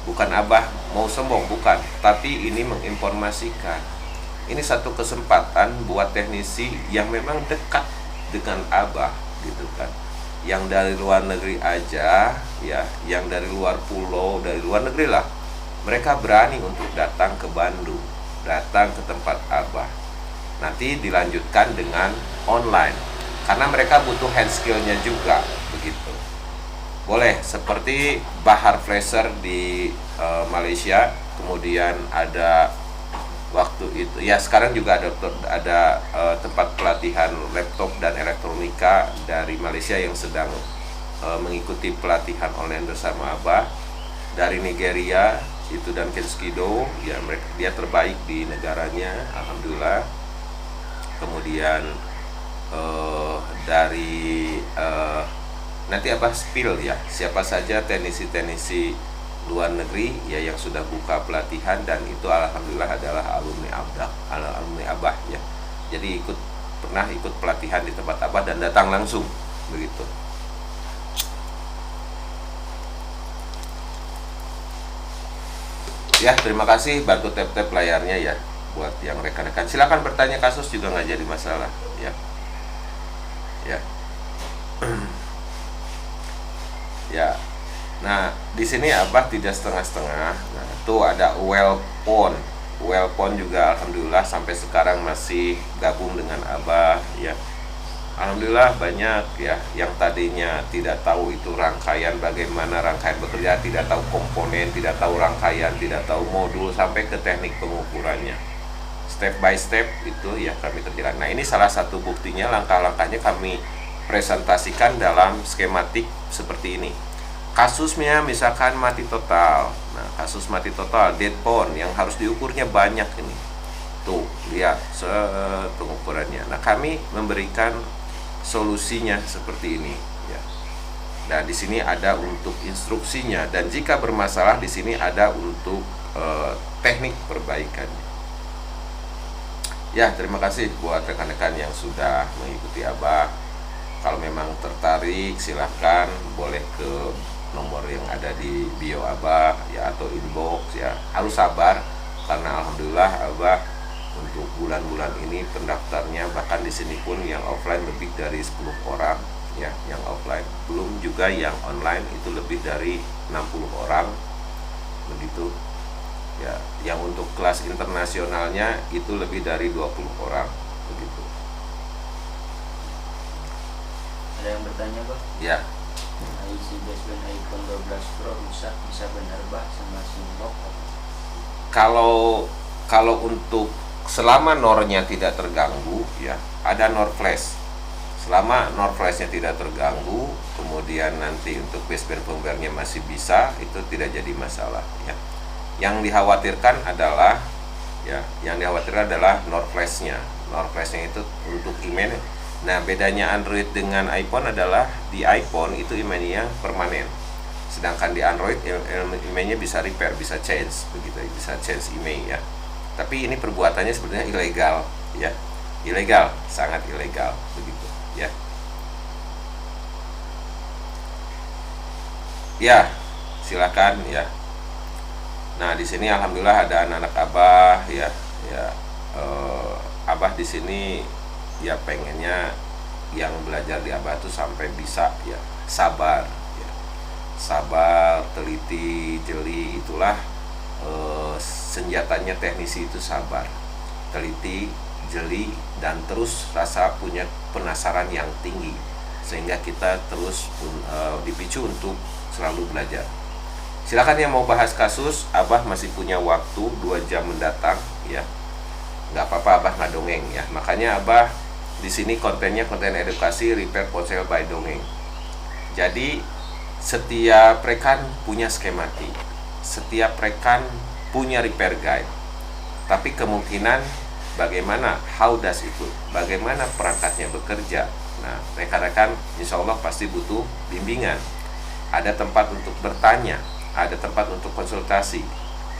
Bukan Abah mau sombong, bukan, tapi ini menginformasikan. Ini satu kesempatan buat teknisi yang memang dekat dengan Abah gitu kan. Yang dari luar negeri aja ya, yang dari luar pulau, dari luar negeri lah. Mereka berani untuk datang ke Bandung, datang ke tempat Abah. Nanti dilanjutkan dengan online. Karena mereka butuh hand skill-nya juga begitu. Boleh seperti Bahar Fraser di Malaysia, kemudian ada waktu itu ya, sekarang juga ada tempat pelatihan laptop dan elektronika dari Malaysia yang sedang mengikuti pelatihan online bersama Abah. Dari Nigeria itu Duncan Skido ya, dia terbaik di negaranya alhamdulillah. Kemudian dari nanti Abah spill ya siapa saja teknisi-teknisi luar negeri ya yang sudah buka pelatihan, dan itu alhamdulillah adalah alumni Abah ya. Jadi pernah ikut pelatihan di tempat Abah dan datang langsung begitu. Ya, terima kasih, bantu tap-tap layarnya ya buat yang rekan-rekan. Silakan bertanya, kasus juga nggak jadi masalah ya. Ya. Ya. Nah, di sini Abah tidak setengah-setengah. Nah, tuh ada Wellpon juga alhamdulillah sampai sekarang masih gabung dengan Abah ya. Alhamdulillah banyak ya yang tadinya tidak tahu itu rangkaian, bagaimana rangkaian bekerja, tidak tahu komponen, tidak tahu rangkaian, tidak tahu modul, sampai ke teknik pengukurannya. Step by step itu ya kami kerjakan. Nah, ini salah satu buktinya, langkah-langkahnya kami presentasikan dalam skematik seperti ini. Kasusnya misalkan mati total. Nah, kasus mati total, dead bone yang harus diukurnya banyak ini. Tuh, lihat pengukurannya. Nah, kami memberikan solusinya seperti ini ya. Nah, di sini ada untuk instruksinya, dan jika bermasalah di sini ada untuk teknik perbaikan. Ya, terima kasih buat rekan-rekan yang sudah mengikuti Abah. Kalau memang tertarik silahkan boleh ke nomor yang ada di bio Abah ya, atau inbox ya. Harus sabar karena alhamdulillah Abah untuk bulan-bulan ini pendaftarnya bahkan di sini pun yang offline lebih dari 10 orang ya, yang offline. Belum juga yang online itu lebih dari 60 orang begitu ya. Yang untuk kelas internasionalnya itu lebih dari 20 orang begitu. Ada yang bertanya, Bah? Ya. IC baseband iPhone 12 Pro rusak, bisa benar, Bah, sama SIM-lock? Kalau untuk selama NOR-nya tidak terganggu ya, ada NOR flash. Selama NOR flashnya tidak terganggu, kemudian nanti untuk baseband firmware-nya masih bisa, itu tidak jadi masalah ya. Yang dikhawatirkan adalah NOR flashnya. NOR flashnya itu untuk email. Nah, bedanya Android dengan iPhone adalah di iPhone itu emailnya permanen, sedangkan di Android emailnya bisa repair, bisa change begitu, bisa change email ya. Tapi ini perbuatannya sebenarnya ilegal ya, ilegal, sangat ilegal begitu ya. Ya, silakan ya. Nah, di sini alhamdulillah ada anak-anak Abah ya, Abah di sini ya pengennya yang belajar di Abah itu sampai bisa ya, sabar ya. Sabar, teliti, jeli, itulah senjatanya teknisi itu, sabar, teliti, jeli, dan terus rasa punya penasaran yang tinggi, sehingga kita terus dipicu untuk selalu belajar. Silakan yang mau bahas kasus, Abah masih punya waktu 2 jam mendatang ya. Nggak apa-apa Abah nggak dongeng ya. Makanya Abah di sini kontennya konten edukasi, repair ponsel by dongeng. Jadi setiap rekan punya skematik, setiap rekan punya repair guide. Tapi kemungkinan bagaimana, how does itu, bagaimana perangkatnya bekerja. Nah, rekan-rekan insya Allah pasti butuh bimbingan. Ada tempat untuk bertanya, ada tempat untuk konsultasi.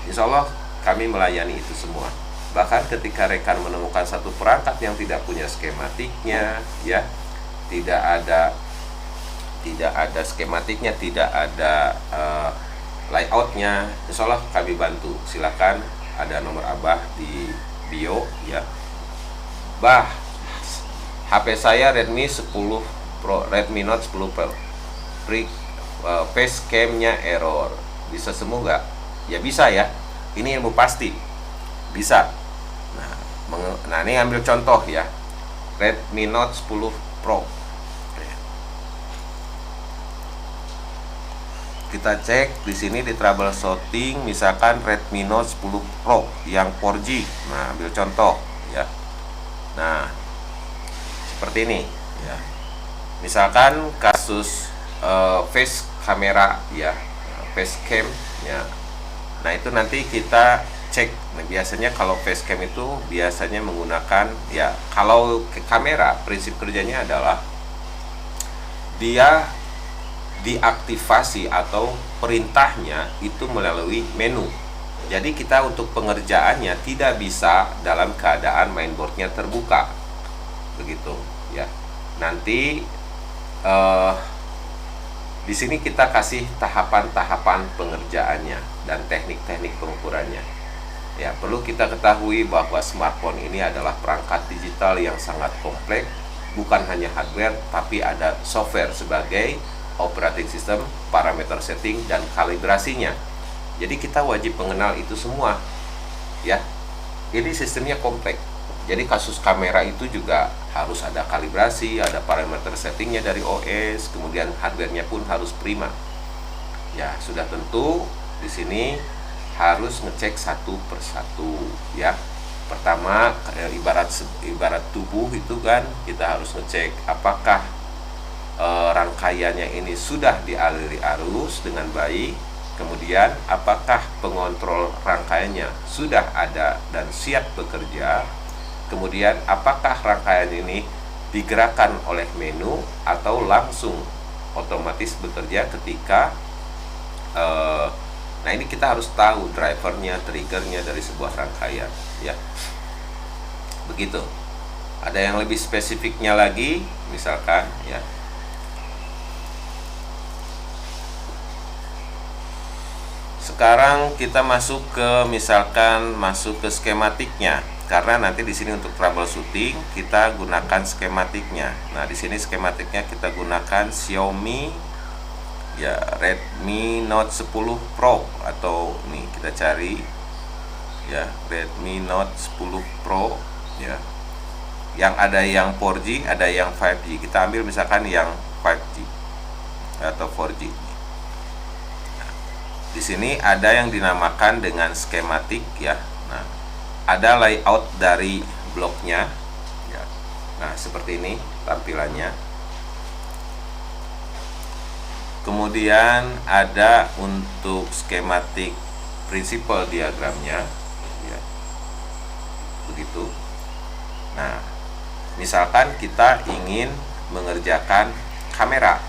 Insya Allah kami melayani itu semua. Bahkan ketika rekan menemukan satu perangkat yang tidak punya skematiknya ya, tidak ada skematiknya, tidak ada layoutnya, insya Allah kami bantu. Silakan, ada nomor Abah di bio ya. Bah, HP saya Redmi 10 Pro, Redmi Note 10 Pro, face cam-nya error, bisa sembuh nggak? Ya bisa ya, ini ilmu pasti bisa. Nah ini ambil contoh ya, Redmi Note 10 Pro. Kita cek di sini di troubleshooting, misalkan Redmi Note 10 Pro yang 4G. Nah, ambil contoh ya. Nah, seperti ini ya. Misalkan kasus face kamera ya, face cam ya. Nah, itu nanti kita cek. Nah, biasanya kalau facecam itu biasanya menggunakan ya, kalau kamera prinsip kerjanya adalah dia diaktifasi atau perintahnya itu melalui menu. Jadi kita untuk pengerjaannya tidak bisa dalam keadaan mainboardnya terbuka begitu ya. Nanti di sini kita kasih tahapan-tahapan pengerjaannya dan teknik-teknik pengukurannya. Ya, perlu kita ketahui bahwa smartphone ini adalah perangkat digital yang sangat kompleks, bukan hanya hardware, tapi ada software sebagai operating system, parameter setting, dan kalibrasinya. Jadi kita wajib mengenal itu semua. Ya, ini sistemnya kompleks. Jadi kasus kamera itu juga harus ada kalibrasi, ada parameter settingnya dari OS, kemudian hardwarenya pun harus prima. Ya, sudah tentu di sini harus ngecek satu persatu ya. Pertama, ibarat tubuh itu kan, kita harus ngecek apakah rangkaiannya ini sudah dialiri arus dengan baik, kemudian apakah pengontrol rangkaiannya sudah ada dan siap bekerja, kemudian apakah rangkaian ini digerakkan oleh menu atau langsung otomatis bekerja ketika nah ini kita harus tahu drivernya, triggernya dari sebuah rangkaian ya. Begitu. Ada yang lebih spesifiknya lagi, misalkan ya. Sekarang kita masuk ke skematiknya. karena nanti di sini untuk troubleshooting kita gunakan skematiknya. Nah, di sini skematiknya kita gunakan Xiaomi ya, Redmi Note 10 Pro, atau nih kita cari ya, Redmi Note 10 Pro ya. Yang ada yang 4G, ada yang 5G. Kita ambil misalkan yang 5G atau 4G. Nah, di sini ada yang dinamakan dengan skematik ya. Nah, ada layout dari bloknya ya. Nah, seperti ini tampilannya. Kemudian ada untuk skematik prinsipal diagramnya ya. Begitu. Nah, misalkan kita ingin mengerjakan kamera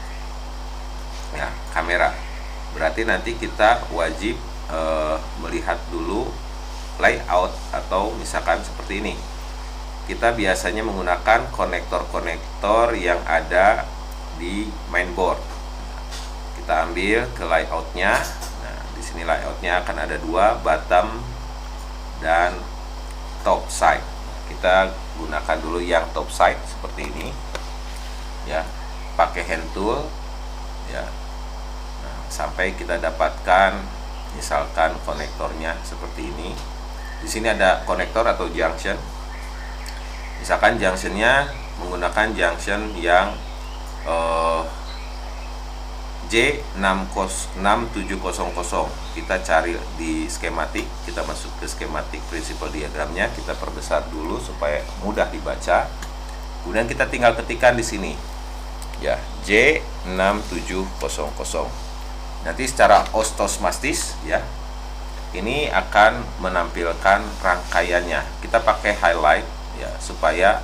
ya, kamera berarti nanti kita wajib melihat dulu layout, atau misalkan seperti ini, kita biasanya menggunakan konektor-konektor yang ada di mainboard. Kita ambil ke layoutnya. Nah, di sini layoutnya akan ada dua, bottom dan top side. Kita gunakan dulu yang top side seperti ini ya, pakai hand tool ya. Nah, sampai kita dapatkan misalkan konektornya seperti ini. Di sini ada konektor atau junction. Misalkan junctionnya menggunakan junction yang J6700. Kita cari di skematik, kita masuk ke skematik prinsipal diagramnya, kita perbesar dulu supaya mudah dibaca. Kemudian kita tinggal ketikkan di sini ya, J6700. Nanti secara otomatis ya, ini akan menampilkan rangkaiannya. Kita pakai highlight ya, supaya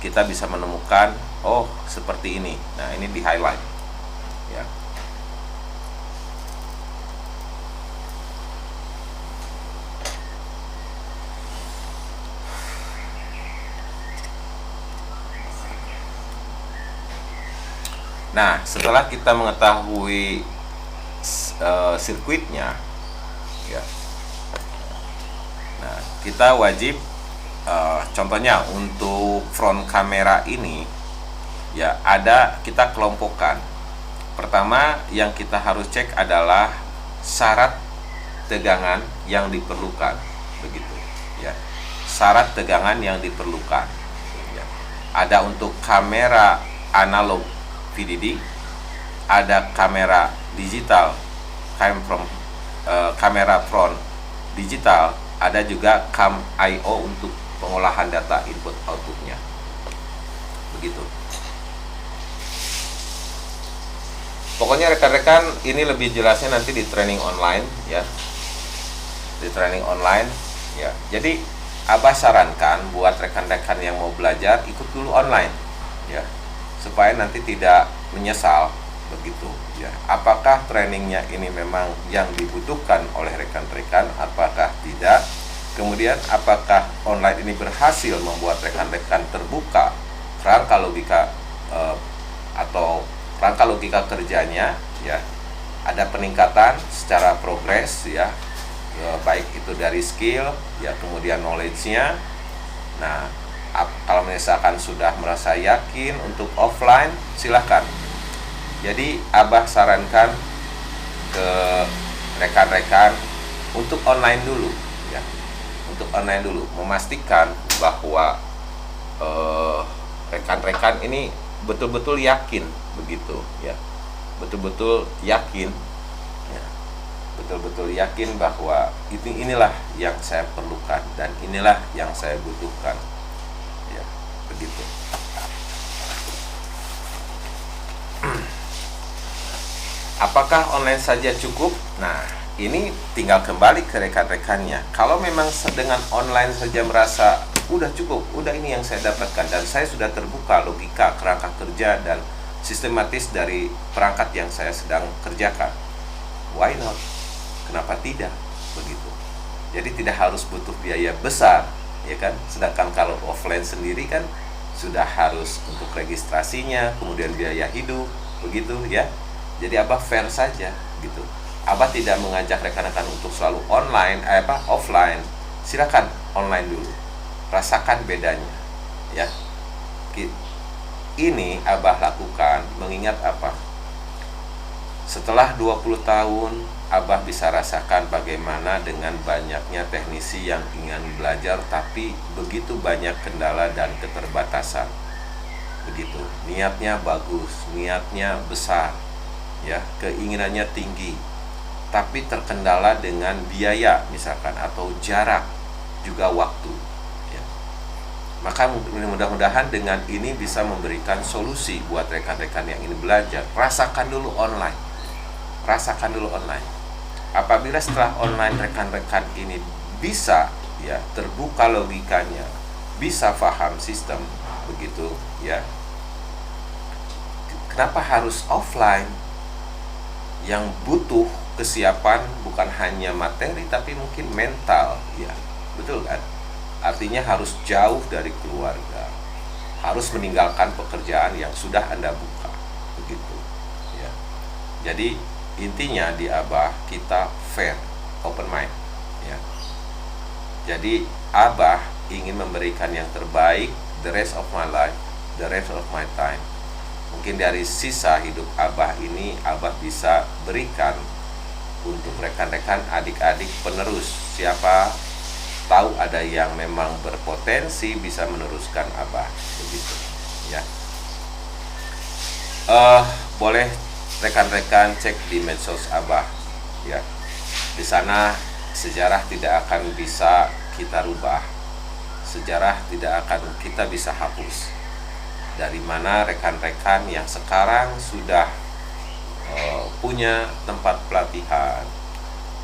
kita bisa menemukan, oh seperti ini. Nah, ini di highlight ya. Nah, setelah kita mengetahui sirkuitnya ya, nah kita wajib contohnya untuk front kamera ini ya, ada kita kelompokkan. Pertama yang kita harus cek adalah syarat tegangan yang diperlukan, begitu ya, syarat tegangan yang diperlukan ya. Ada untuk kamera analog VDD, ada kamera digital, kamera front digital, ada juga cam I/O untuk pengolahan data input outputnya, begitu. Pokoknya rekan-rekan, ini lebih jelasnya nanti di training online ya, di training online ya. Jadi Abah sarankan buat rekan-rekan yang mau belajar ikut dulu online ya, supaya nanti tidak menyesal, begitu ya. Apakah trainingnya ini memang yang dibutuhkan oleh rekan-rekan, apakah tidak? Kemudian apakah online ini berhasil membuat rekan-rekan terbuka kerangka logika atau kerangka logika kerjanya ya, ada peningkatan secara progres ya, baik itu dari skill ya, kemudian knowledge-nya. Nah, kalau misalkan sudah merasa yakin untuk offline, silahkan. Jadi Abah sarankan ke rekan-rekan untuk online dulu ya, untuk online dulu, memastikan bahwa rekan-rekan ini betul-betul yakin, begitu ya, betul-betul yakin ya, betul-betul yakin bahwa inilah yang saya perlukan dan inilah yang saya butuhkan. Begitu. Apakah online saja cukup? Nah, ini tinggal kembali ke rekan-rekannya. Kalau memang dengan online saja merasa udah cukup, udah ini yang saya dapatkan dan saya sudah terbuka logika kerangka kerja dan sistematis dari perangkat yang saya sedang kerjakan, why not? Kenapa tidak? Begitu. Jadi tidak harus butuh biaya besar, ya kan? Sedangkan kalau offline sendiri kan sudah harus untuk registrasinya, kemudian biaya hidup, begitu ya. Jadi Abah fair saja gitu. Abah tidak mengajak rekan-rekan untuk selalu offline. Silakan online dulu rasakan bedanya ya. Ini Abah lakukan mengingat apa? Setelah 20 tahun Abah bisa rasakan bagaimana dengan banyaknya teknisi yang ingin belajar tapi begitu banyak kendala dan keterbatasan. Begitu. Niatnya bagus, niatnya besar ya, keinginannya tinggi. Tapi terkendala dengan biaya misalkan atau jarak juga waktu. Maka mudah-mudahan dengan ini bisa memberikan solusi buat rekan-rekan yang ingin belajar. Rasakan dulu online. Rasakan dulu online. Apabila setelah online rekan-rekan ini bisa ya terbuka logikanya, bisa paham sistem begitu ya. Kenapa harus offline? Yang butuh kesiapan bukan hanya materi tapi mungkin mental ya. Betul kan? Artinya harus jauh dari keluarga, harus meninggalkan pekerjaan yang sudah Anda buka, begitu. Ya. Jadi intinya di Abah kita fair, open mind. Ya. Jadi Abah ingin memberikan yang terbaik, the rest of my life, the rest of my time. Mungkin dari sisa hidup Abah ini Abah bisa berikan untuk rekan-rekan adik-adik penerus. Siapa tahu ada yang memang berpotensi bisa meneruskan Abah begitu ya. Boleh rekan-rekan cek di medsos Abah ya. Di sana sejarah tidak akan bisa kita rubah, sejarah tidak akan kita bisa hapus. Dari mana rekan-rekan yang sekarang sudah punya tempat pelatihan,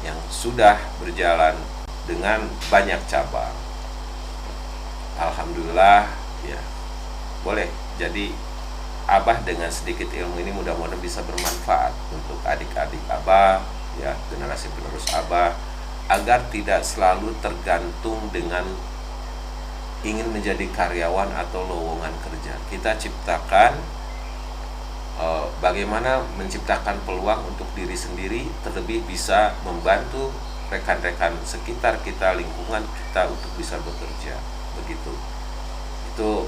yang sudah berjalan dengan banyak cabang, alhamdulillah ya, boleh. Jadi Abah dengan sedikit ilmu ini mudah-mudahan bisa bermanfaat untuk adik-adik Abah ya, generasi penerus Abah, agar tidak selalu tergantung dengan ingin menjadi karyawan atau lowongan kerja. Kita ciptakan bagaimana menciptakan peluang untuk diri sendiri, terlebih bisa membantu rekan-rekan sekitar kita, lingkungan kita untuk bisa bekerja begitu. Itu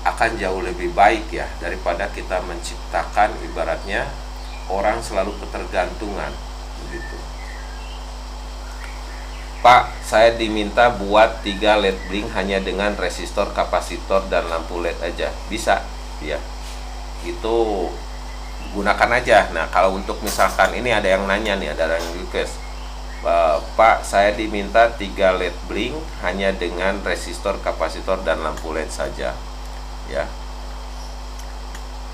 akan jauh lebih baik ya daripada kita menciptakan ibaratnya orang selalu ketergantungan begitu. Pak, saya diminta buat 3 LED blink hanya dengan resistor, kapasitor dan lampu LED aja. Bisa ya. Itu gunakan aja. Nah, kalau untuk misalkan ini ada yang nanya nih, ada yang request, Pak, saya diminta 3 LED blink hanya dengan resistor, kapasitor dan lampu LED saja. Ya.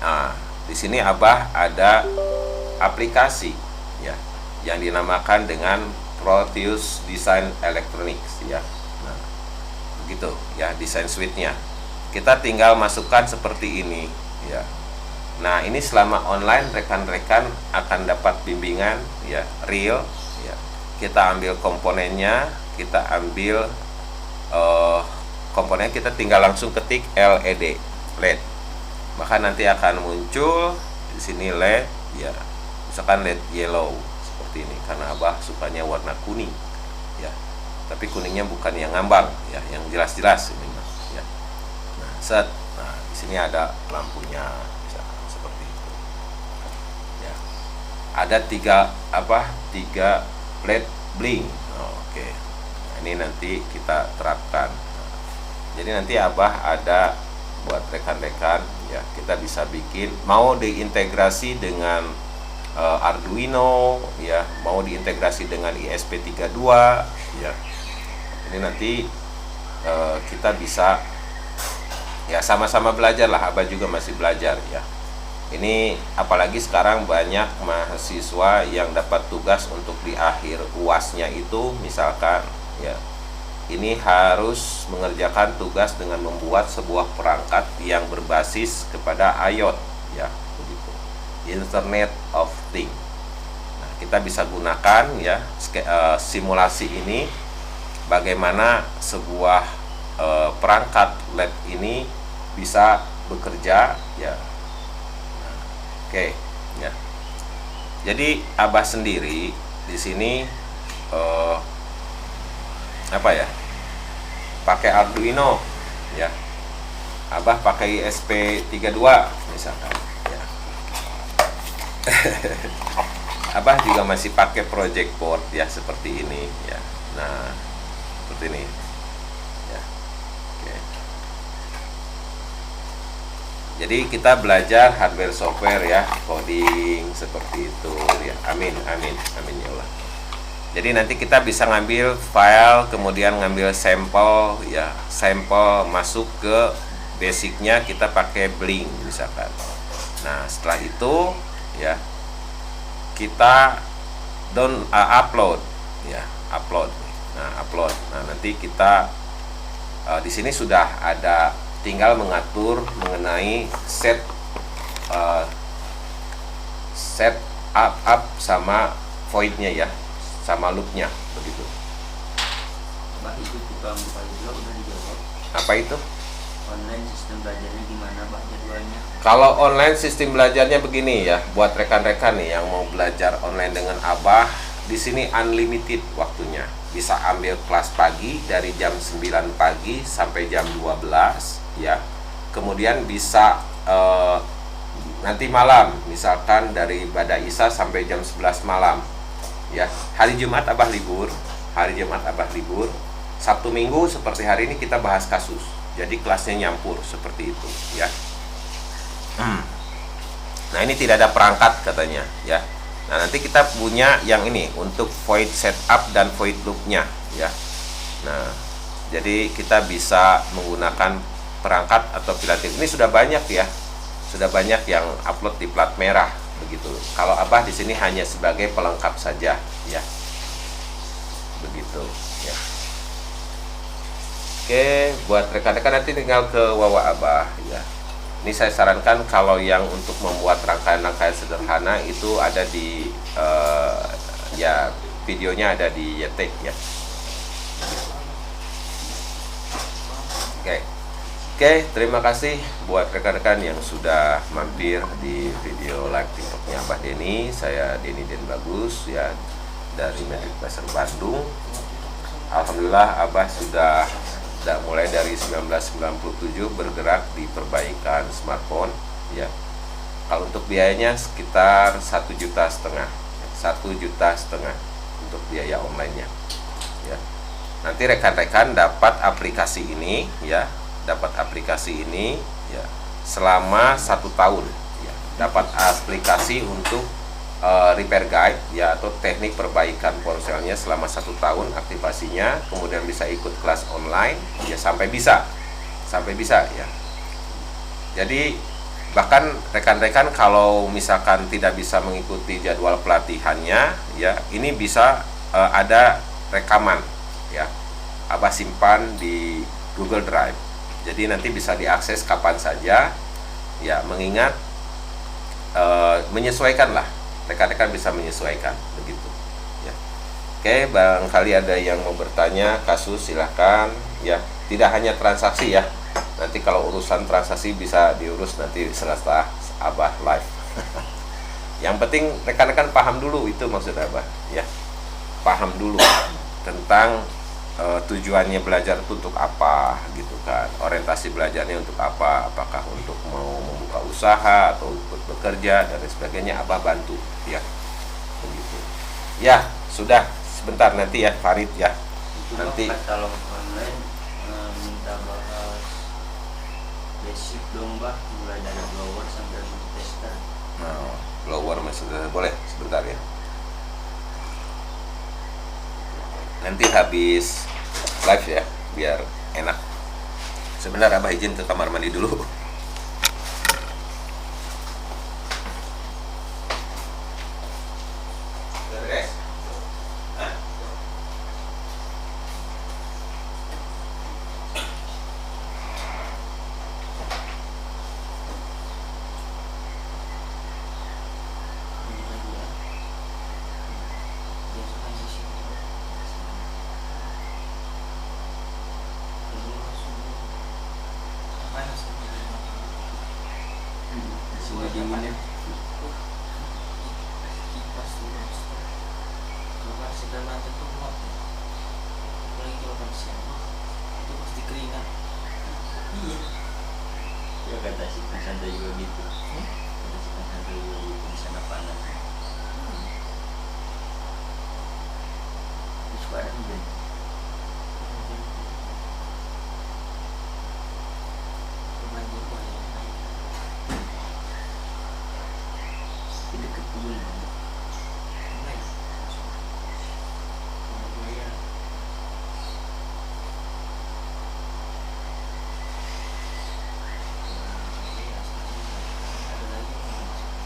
Nah, di sini Abah ada aplikasi ya yang dinamakan dengan Proteus Design Electronics ya. Nah, begitu ya desain suite-nya. Kita tinggal masukkan seperti ini ya. Nah, ini selama online rekan-rekan akan dapat bimbingan ya real ya. Kita ambil komponennya, kita ambil komponen, kita tinggal langsung ketik LED, maka nanti akan muncul di sini LED ya, misalkan LED yellow seperti ini, karena Abah sukanya warna kuning ya, tapi kuningnya bukan yang ngambang ya, yang jelas-jelas ini ya. Nah, set, nah di sini ada lampunya misalkan seperti itu ya. Ada 3 LED blink. Oke. Nah, ini nanti kita terapkan. Jadi nanti Abah ada buat rekan-rekan ya, kita bisa bikin, mau diintegrasi dengan Arduino ya, mau diintegrasi dengan ISP32 ya. Ini nanti kita bisa ya sama-sama belajar lah. Abah juga masih belajar ya. Ini apalagi sekarang banyak mahasiswa yang dapat tugas untuk di akhir UASnya itu misalkan ya, ini harus mengerjakan tugas dengan membuat sebuah perangkat yang berbasis kepada IoT ya, begitu, Internet of Things. Nah, kita bisa gunakan ya simulasi ini, bagaimana sebuah perangkat LED ini bisa bekerja ya. Oke, ya. Jadi Abah sendiri di sini pakai Arduino ya, Abah pakai SP32 misalkan ya. Abah juga masih pakai project board ya, seperti ini ya. Nah, seperti ini ya. Oke. Jadi kita belajar hardware software ya, coding seperti itu ya. Amin amin amin ya Allah. Jadi nanti kita bisa ngambil file, kemudian ngambil sampel ya, sampel masuk ke basicnya, kita pakai Blink misalkan. Nah setelah itu ya kita upload ya, upload. Nah upload. Nah nanti kita di sini sudah ada, tinggal mengatur mengenai set up sama voidnya ya, sama loopnya begitu. Bah itu tukang buka juga udah dijawab. Apa itu? Online sistem belajarnya gimana Bah jadwalnya? Kalau online sistem belajarnya begini ya, buat rekan-rekan nih yang mau belajar online dengan Abah, di sini unlimited waktunya. Bisa ambil kelas pagi dari jam 9 pagi sampai jam 12 ya. Kemudian bisa nanti malam, misalkan dari Bada Isa sampai jam 11 malam. Ya, hari Jumat Abah libur, Sabtu Minggu seperti hari ini kita bahas kasus. Jadi kelasnya nyampur seperti itu ya. Nah ini tidak ada perangkat katanya ya. Nah nanti kita punya yang ini untuk void setup dan void loopnya ya. Nah jadi kita bisa menggunakan perangkat atau pilatif. Ini sudah banyak ya, sudah banyak yang upload di plat merah begitu. Kalau Abah di sini hanya sebagai pelengkap saja ya, begitu ya. Oke, buat rekan-rekan nanti tinggal ke Wawa Abah ya. Ini saya sarankan kalau yang untuk membuat rangkaian-rangkaian sederhana itu ada di ya videonya ada di Yetek ya. Oke, terima kasih buat rekan-rekan yang sudah mampir di video live TikToknya Abah Denny. Saya Denny Den Bagus ya, dari Matric Pasar Bandung. Alhamdulillah Abah sudah mulai dari 1997 bergerak di perbaikan smartphone ya. Kalau untuk biayanya sekitar 1,5 juta, 1,5 juta untuk biaya online-nya ya. Nanti rekan-rekan dapat aplikasi ini ya, selama 1 tahun ya. Dapat aplikasi untuk repair guide ya, atau teknik perbaikan ponselnya selama 1 tahun aktivasinya. Kemudian bisa ikut kelas online ya, sampai bisa ya. Jadi bahkan rekan-rekan kalau misalkan tidak bisa mengikuti jadwal pelatihannya ya, ini bisa ada rekaman ya, Abah simpan di Google Drive. Jadi nanti bisa diakses kapan saja ya, mengingat menyesuaikan lah, rekan-rekan bisa menyesuaikan begitu ya. Oke, barangkali ada yang mau bertanya kasus, silahkan ya. Tidak hanya transaksi ya, nanti kalau urusan transaksi bisa diurus nanti setelah Abah live. Yang penting rekan-rekan paham dulu, itu maksud Abah ya, paham dulu tentang tujuannya belajar itu untuk apa gitu kan, orientasi belajarnya untuk apa, apakah untuk mau membuka usaha atau ikut bekerja dan sebagainya. Abah bantu ya begitu ya. Sudah, sebentar nanti ya Farid ya, Itu nanti katalog online minta bahas basic dong Bah, mulai dari blower sampai tester. blower masih boleh sebentar ya. Nanti habis live ya, biar enak. Sebentar Abah izin ke kamar mandi dulu. Suhu dinginnya. Kipas dulu, kalau sedang nanti tuh lagi kalau kan siapa itu pasti keringat. Iya. Ya kata si Sandra juga gitu. Kata si Sandra juga gitu di sana panas. Terus ada hujan. Banjir banyak. Di dekat kebun. Baik. Buaya. Ada lagi yang masuk.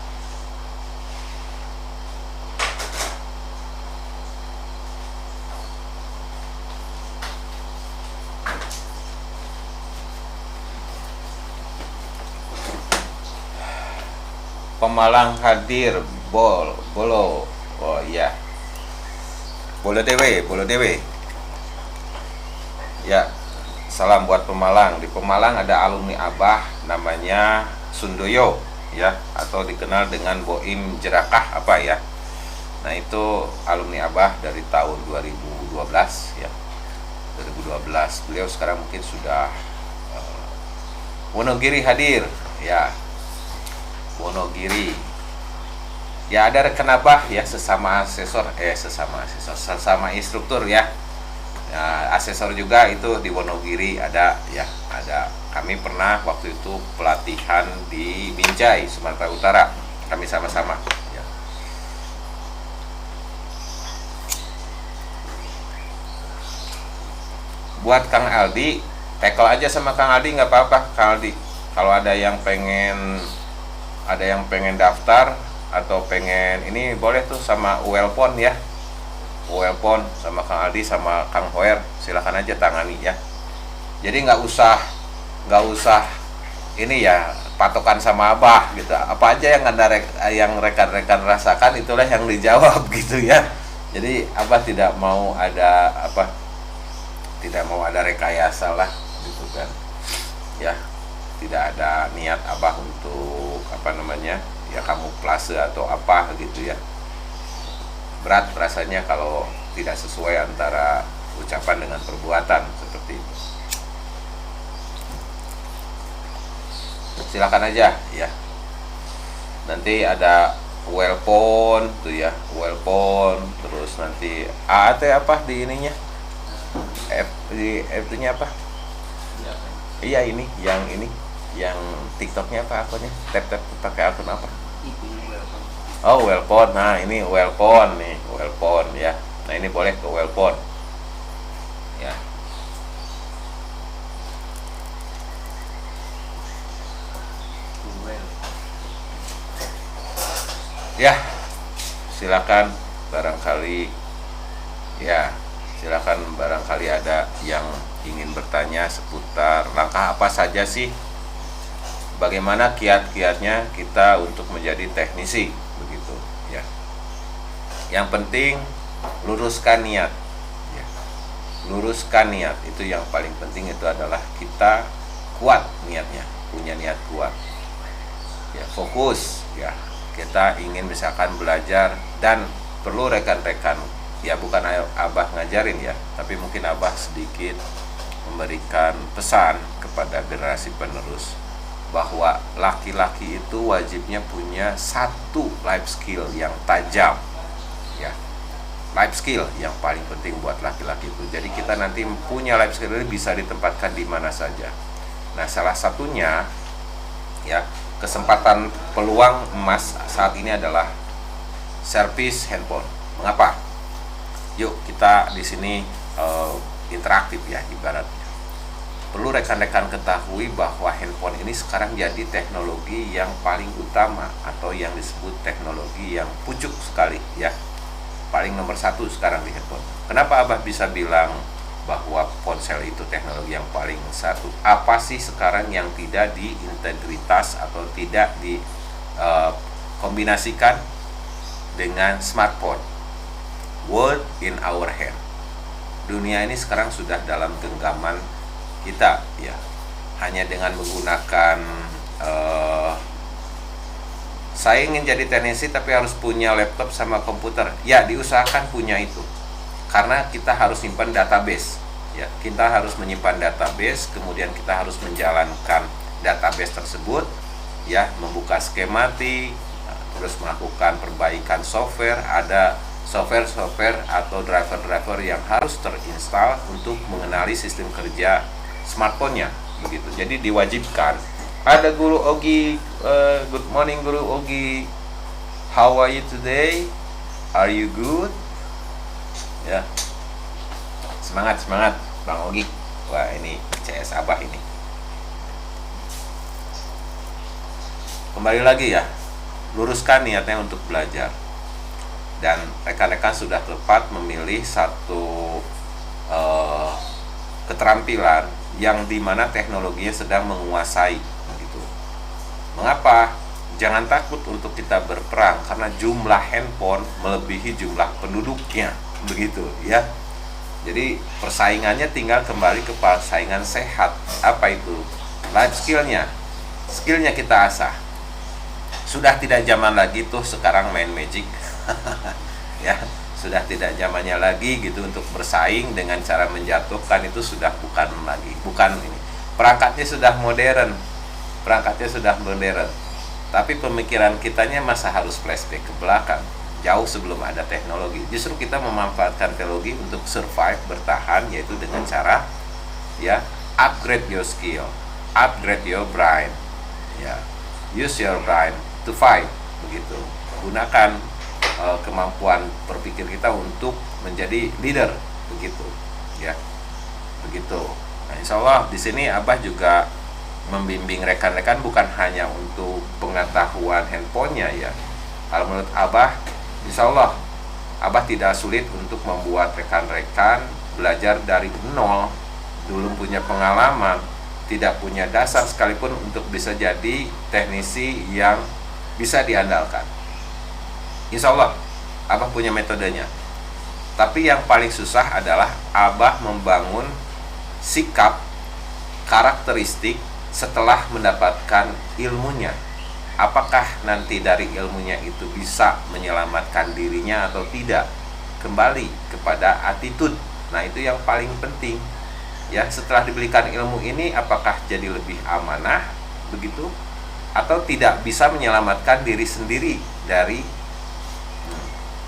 Pemalang hadir, bolo. Oh iya. Bolo dewe. Ya, salam buat Pemalang. Di Pemalang ada alumni Abah namanya Sundoyo ya, atau dikenal dengan Boim Jerakah apa ya. Nah, itu alumni Abah dari tahun 2012 ya. 2012. Beliau sekarang mungkin sudah Wonogiri hadir ya. Wonogiri. Ya, ada rekan Abah ya, sesama instruktur ya. Ya, asesor juga itu di Wonogiri ada ya, ada. Kami pernah waktu itu pelatihan di Binjai, Sumatera Utara. Kami sama-sama ya. Buat Kang Aldi, tackle aja sama Kang Aldi, nggak apa-apa Kang Aldi. Kalau ada yang pengen daftar atau pengen ini, boleh tuh sama Welpon ya. Welpon sama Kang Aldi sama Kang Hoer, silakan aja tangani ya. Jadi nggak usah ini ya patokan sama Abah gitu. Apa aja yang rekan-rekan rasakan itulah yang dijawab gitu ya. Jadi Abah tidak mau ada rekayasa lah gitu kan ya. Tidak ada niat Abah untuk ya kamuflase atau apa gitu ya. Berat rasanya kalau tidak sesuai antara ucapan dengan perbuatan seperti itu. Silakan aja ya. Nanti ada Welpon tuh ya, Welpon, terus nanti AAT apa di ininya? F-nya apa? Iya, ini yang TikToknya apa akunnya? Tap pakai akun apa? Itu welcome. Oh, Welpon. Nah, ini Welpon nih, Welpon ya. Nah, ini boleh ke Welpon. Ya. Well. Ya. Silakan barangkali ada yang ingin bertanya seputar langkah apa saja sih, bagaimana kiat-kiatnya kita untuk menjadi teknisi begitu ya. Yang penting luruskan niat ya. Luruskan niat itu yang paling penting, itu adalah kita kuat niatnya, punya niat kuat ya, fokus ya. Kita ingin misalkan belajar dan perlu rekan-rekan ya, bukan Abah ngajarin ya, tapi mungkin Abah sedikit memberikan pesan kepada generasi penerus bahwa laki-laki itu wajibnya punya satu life skill yang tajam ya. Life skill yang paling penting buat laki-laki itu. Jadi kita nanti punya life skill ini bisa ditempatkan di mana saja. Nah, salah satunya ya, kesempatan peluang emas saat ini adalah servis handphone. Mengapa? Yuk kita di sini interaktif ya ibaratnya. Perlu rekan-rekan ketahui bahwa handphone ini sekarang jadi teknologi yang paling utama atau yang disebut teknologi yang pucuk sekali ya. Paling nomor satu sekarang di handphone. Kenapa Abah bisa bilang bahwa ponsel itu teknologi yang paling satu? Apa sih sekarang yang tidak diintegritas atau tidak dikombinasikan dengan smartphone? World in our hand. Dunia ini sekarang sudah dalam genggaman kita ya. Hanya dengan menggunakan saya ingin jadi teknisi tapi harus punya laptop sama komputer. Ya, diusahakan punya itu. Karena kita harus simpan database. Ya, kita harus menyimpan database, kemudian kita harus menjalankan database tersebut, ya, membuka skematik, terus melakukan perbaikan software. Ada software atau driver-driver yang harus terinstall untuk mengenali sistem kerja smartphone-nya, begitu. Jadi diwajibkan. Ada Guru Ogi, good morning Guru Ogi. How are you today? Are you good? Ya. Semangat Bang Ogi. Wah, ini CS Abah ini. Kembali lagi ya, luruskan niatnya untuk belajar. Dan rekan-rekan sudah tepat memilih satu keterampilan yang dimana teknologinya sedang menguasai, begitu. Mengapa? Jangan takut untuk kita berperang, karena jumlah handphone melebihi jumlah penduduknya, begitu ya. Jadi persaingannya tinggal kembali ke persaingan sehat. Apa itu? Life skillnya kita asah. Sudah tidak zaman lagi tuh sekarang main magic. Ya, sudah tidak zamannya lagi gitu untuk bersaing dengan cara menjatuhkan. Itu sudah bukan ini. Perangkatnya sudah modern. Tapi pemikiran kitanya masa harus flashback ke belakang, jauh sebelum ada teknologi. Justru kita memanfaatkan teknologi untuk survive, bertahan, yaitu dengan cara ya upgrade your skill, upgrade your brain, ya, use your brain to fight, begitu. Gunakan kemampuan berpikir kita untuk menjadi leader, begitu, ya, begitu. Nah, insya Allah di sini Abah juga membimbing rekan-rekan bukan hanya untuk pengetahuan handphonenya ya. Kalau menurut Abah, insya Allah Abah tidak sulit untuk membuat rekan-rekan belajar dari nol, belum punya pengalaman, tidak punya dasar sekalipun untuk bisa jadi teknisi yang bisa diandalkan. Insya Allah Abah punya metodenya. Tapi yang paling susah adalah Abah membangun sikap, karakteristik setelah mendapatkan ilmunya. Apakah nanti dari ilmunya itu bisa menyelamatkan dirinya atau tidak? Kembali kepada attitude. Nah, itu yang paling penting. Ya, setelah diberikan ilmu ini apakah jadi lebih amanah begitu atau tidak bisa menyelamatkan diri sendiri dari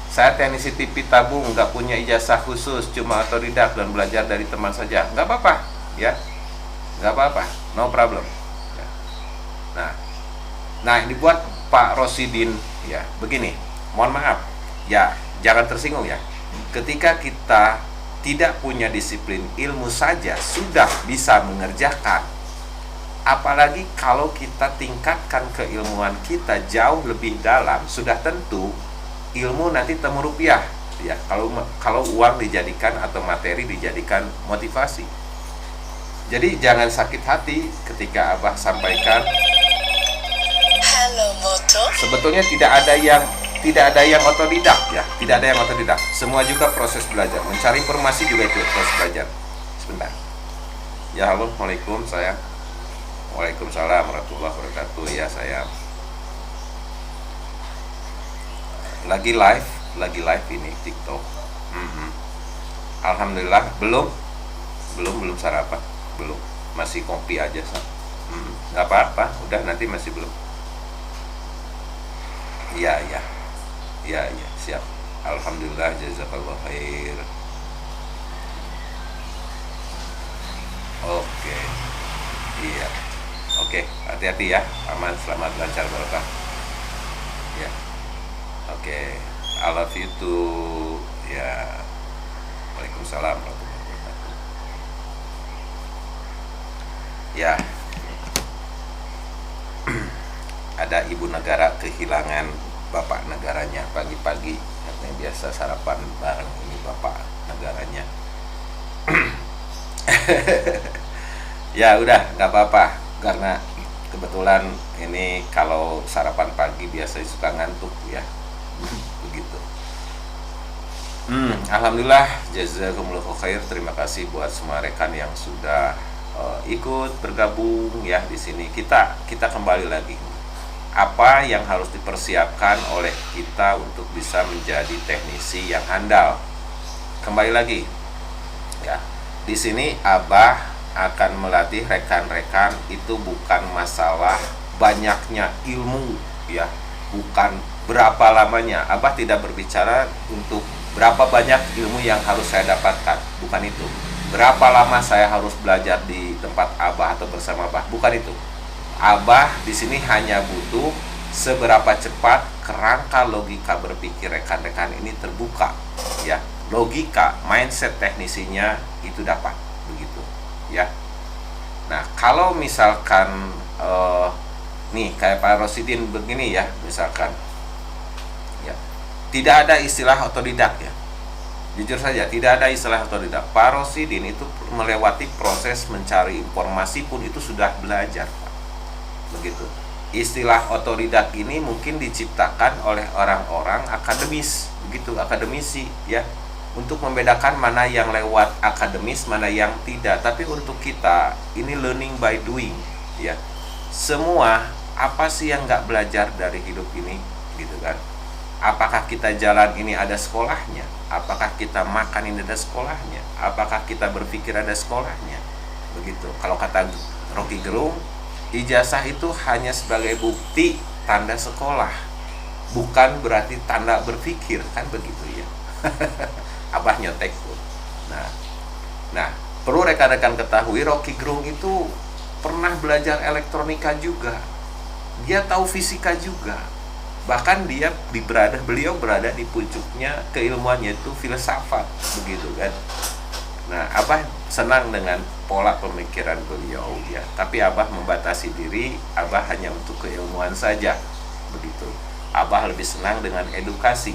saya teknisi TV tabung, nggak punya ijazah khusus, cuma otodidak dan belajar dari teman saja. Nggak apa-apa, ya. Nggak apa-apa, no problem. Ya. Nah, dibuat Pak Rosidin, ya, begini. Mohon maaf, ya, jangan tersinggung ya. Ketika kita tidak punya disiplin ilmu saja sudah bisa mengerjakan, apalagi kalau kita tingkatkan keilmuan kita jauh lebih dalam, sudah tentu ilmu nanti temu rupiah, ya. Kalau uang dijadikan atau materi dijadikan motivasi. Jadi jangan sakit hati ketika Abah sampaikan. Halo Moto. Sebetulnya tidak ada yang otodidak ya, tidak ada yang otodidak. Semua juga proses belajar. Mencari informasi juga itu proses belajar. Sebentar. Ya, halo, Assalamualaikum sayang. Waalaikumsalam warahmatullahi wabarakatuh ya sayang. Lagi live ini TikTok. Alhamdulillah belum sarapan, belum, masih kopi aja nggak apa-apa, udah nanti masih belum. Iya siap. Alhamdulillah, jazakallah khair. Oke. Iya. Oke, hati-hati ya, aman, selamat, lancar, barokah. Ya. Oke, I love you too. Ya. Waalaikumsalam warahmatullahi wabarakatuh. Ya. Ada ibu negara kehilangan bapak negaranya pagi-pagi. Katanya biasa sarapan bareng ini bapak negaranya. Ya udah, nggak apa-apa, karena kebetulan ini kalau sarapan pagi biasanya suka ngantuk ya. Begitu. Alhamdulillah, jazakumullahu khair. Terima kasih buat semua rekan yang sudah ikut bergabung ya di sini. Kita kembali lagi. Apa yang harus dipersiapkan oleh kita untuk bisa menjadi teknisi yang handal? Kembali lagi ya. di sini Abah akan melatih rekan-rekan itu bukan masalah banyaknya ilmu ya, bukan berapa lamanya. Abah tidak berbicara untuk berapa banyak ilmu yang harus saya dapatkan, bukan itu. Berapa lama saya harus belajar di tempat Abah atau bersama Abah, bukan itu. Abah di sini hanya butuh seberapa cepat kerangka logika berpikir rekan-rekan ini terbuka ya. Logika, mindset teknisinya itu dapat begitu ya. Nah, kalau misalkan nih kayak Pak Rosidin begini ya, misalkan ya, tidak ada istilah otodidak ya. Jujur saja, tidak ada istilah otodidak. Pak Rosidin itu melewati proses mencari informasi pun itu sudah belajar, Pak. Begitu. Istilah otodidak ini mungkin diciptakan oleh orang-orang akademis, begitu, akademisi ya, untuk membedakan mana yang lewat akademis, mana yang tidak. Tapi untuk kita, ini learning by doing ya. Semua apa sih yang nggak belajar dari hidup ini, gitu kan? Apakah kita jalan ini ada sekolahnya? Apakah kita makan ini ada sekolahnya? Apakah kita berpikir ada sekolahnya? Begitu. Kalau kata Rocky Gerung, ijazah itu hanya sebagai bukti tanda sekolah, bukan berarti tanda berpikir, kan begitu ya. Abah nyontek tuh. Nah, perlu rekan-rekan ketahui, Rocky Gerung itu pernah belajar elektronika juga. Dia tahu fisika juga. Bahkan beliau berada di puncuknya keilmuannya, itu filsafat, begitu kan. Nah, Abah senang dengan pola pemikiran beliau ya, tapi Abah membatasi diri, Abah hanya untuk keilmuan saja, begitu. Abah lebih senang dengan edukasi,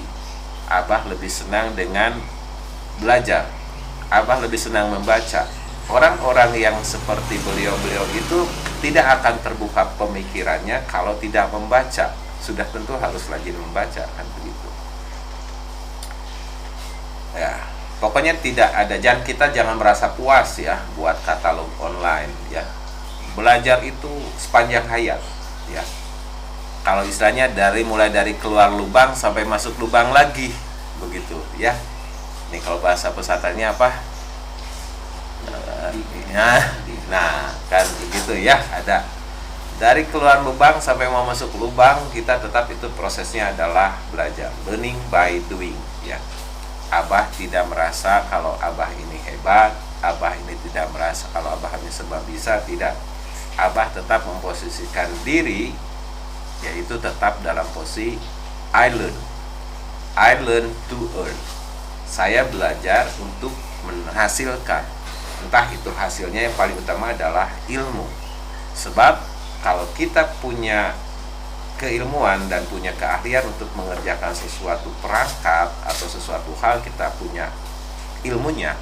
Abah lebih senang dengan belajar, Abah lebih senang membaca. Orang-orang yang seperti beliau-beliau itu tidak akan terbuka pemikirannya kalau tidak membaca. Sudah tentu harus rajin membaca, kan begitu. Ya, pokoknya tidak ada, jangan merasa puas ya buat katalog online ya. Belajar itu sepanjang hayat ya. Kalau istilahnya mulai dari keluar lubang sampai masuk lubang lagi, begitu ya. Ini kalau bahasa pesantrennya apa? Nah, kan begitu ya, ada dari keluar lubang sampai mau masuk lubang, kita tetap itu prosesnya adalah belajar, learning by doing ya. Abah tidak merasa kalau Abah ini hebat, Abah ini tidak merasa kalau Abah hanya serba bisa, tidak. Abah tetap memposisikan diri, yaitu tetap dalam posisi I learn to earn. Saya belajar untuk menghasilkan, entah itu hasilnya yang paling utama adalah ilmu. Sebab kalau kita punya keilmuan dan punya keahlian untuk mengerjakan sesuatu perangkat atau sesuatu hal, kita punya ilmunya,